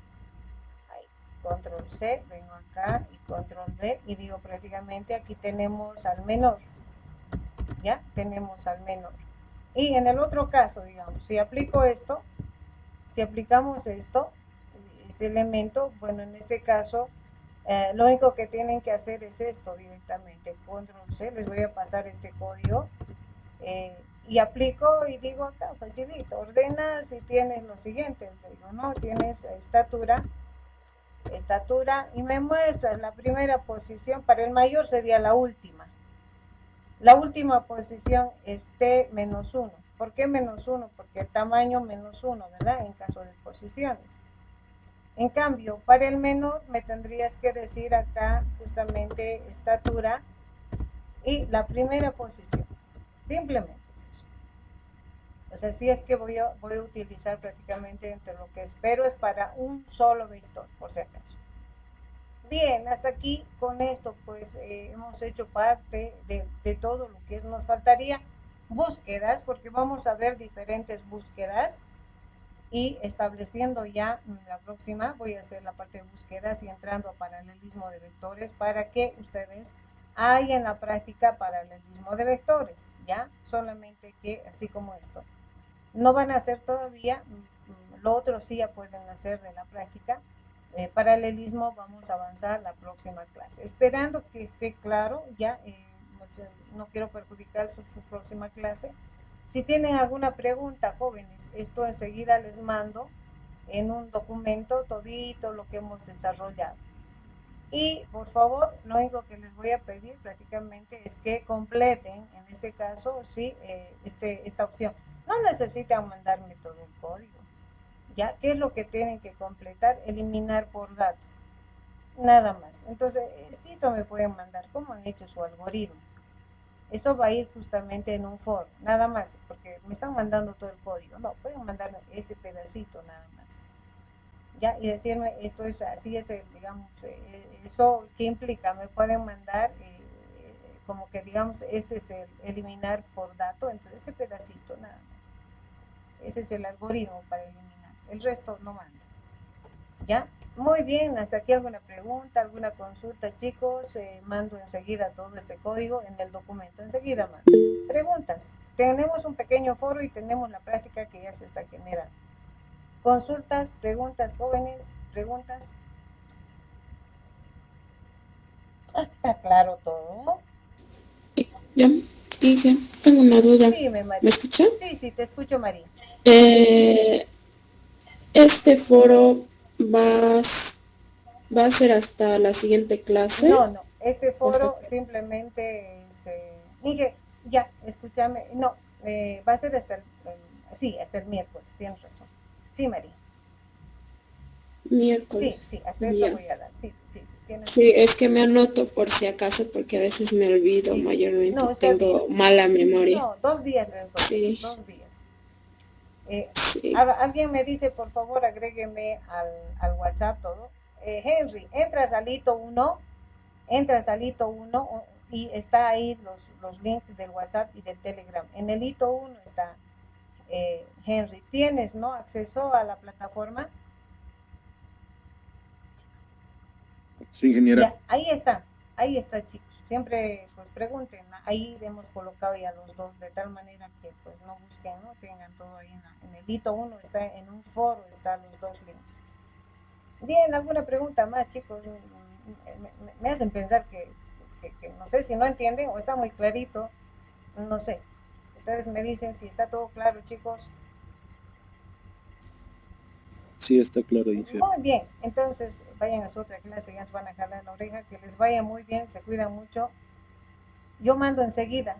Ahí, control C, vengo acá y control V y digo prácticamente aquí tenemos al menor. ¿Ya? Tenemos al menor. Y en el otro caso, digamos, si aplico esto, si aplicamos esto, este elemento, bueno, en este caso, lo único que tienen que hacer es esto directamente. Control C, les voy a pasar este código. Y aplico y digo acá, facilito, ordenas y tienes lo siguiente, digo, ¿no? Tienes estatura y me muestras la primera posición, para el mayor sería la última. La última posición es T-1. ¿Por qué -1? Porque el tamaño -1, ¿verdad? En caso de posiciones. En cambio, para el menor me tendrías que decir acá justamente estatura y la primera posición. Simplemente. O sea, si es que voy a utilizar prácticamente entre lo que espero es para un solo vector, por si acaso. Bien, hasta aquí con esto pues hemos hecho parte de todo lo que nos faltaría búsquedas, porque vamos a ver diferentes búsquedas y estableciendo ya la próxima voy a hacer la parte de búsquedas y entrando a paralelismo de vectores para que ustedes hagan la práctica paralelismo de vectores, ya, solamente que así como esto. No van a hacer todavía, lo otro sí ya pueden hacer de la práctica. Paralelismo vamos a avanzar la próxima clase. Esperando que esté claro, ya no quiero perjudicar su próxima clase. Si tienen alguna pregunta, jóvenes, esto enseguida les mando en un documento todito lo que hemos desarrollado. Y por favor, lo único que les voy a pedir prácticamente es que completen, en este caso, sí, esta opción. No necesitan mandarme todo el código. ¿Ya? ¿Qué es lo que tienen que completar? Eliminar por dato. Nada más. Entonces, esto me pueden mandar cómo han hecho su algoritmo. Eso va a ir justamente en un foro, nada más, porque me están mandando todo el código. No, pueden mandarme este pedacito nada más. ¿Ya? Y decirme, esto es así, es el, digamos, eso que implica, me pueden mandar como que digamos, este es el eliminar por dato, entonces este pedacito nada más. Ese es el algoritmo para eliminar, el resto no manda. ¿Ya? ¿Ya? Muy bien, hasta aquí alguna pregunta, alguna consulta, chicos. Mando enseguida todo este código en el documento. Enseguida mando. Preguntas. Tenemos un pequeño foro y tenemos la práctica que ya se está generando. Consultas, preguntas, jóvenes, preguntas. Está claro todo. Ya, dije, tengo una duda. Dime, María. ¿Me escucha? Sí, te escucho, María. Este foro va a ser hasta la siguiente clase. No, este foro simplemente es... Inge, ya, escúchame. No, va a ser hasta hasta el miércoles, tienes razón. Sí, María. Miércoles. Sí, hasta eso voy a dar. Sí, tienes razón. Sí, es que me anoto por si acaso, porque a veces me olvido mayormente. No, tengo mala memoria. No, 2 días les doy. Sí. 2 días. Sí. Alguien me dice, por favor, agrégueme al WhatsApp todo. Henry, entras al hito 1 y está ahí los links del WhatsApp y del Telegram. En el hito 1 está Henry. ¿Tienes, no, acceso a la plataforma? Sí, ingeniera. Ya, ahí está, chicos. Siempre pues pregunten, ahí hemos colocado ya los dos, de tal manera que pues no busquen, no tengan todo ahí en el hito 1, está en un foro, están los dos links. Bien, ¿alguna pregunta más, chicos? Me hacen pensar que no sé si no entienden o está muy clarito, no sé. Ustedes me dicen si está todo claro, chicos. Sí, está claro, ingeniera. Muy bien, entonces vayan a su otra clase, ya nos van a jalar la oreja, que les vaya muy bien, se cuidan mucho. Yo mando enseguida.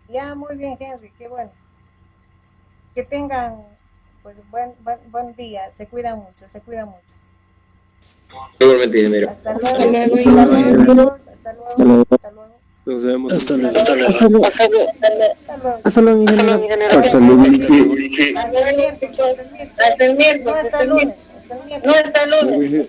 Ya, muy bien, Henry, qué bueno. Que tengan pues buen día, se cuidan mucho. Igualmente, ingeniero. Hasta Hasta luego. luego. Hasta luego. Nos vemos. Hasta luego. Hasta luego. Hasta luego, ingeniero. Hasta luego. Hasta el miércoles. No hasta el lunes. No hasta el lunes.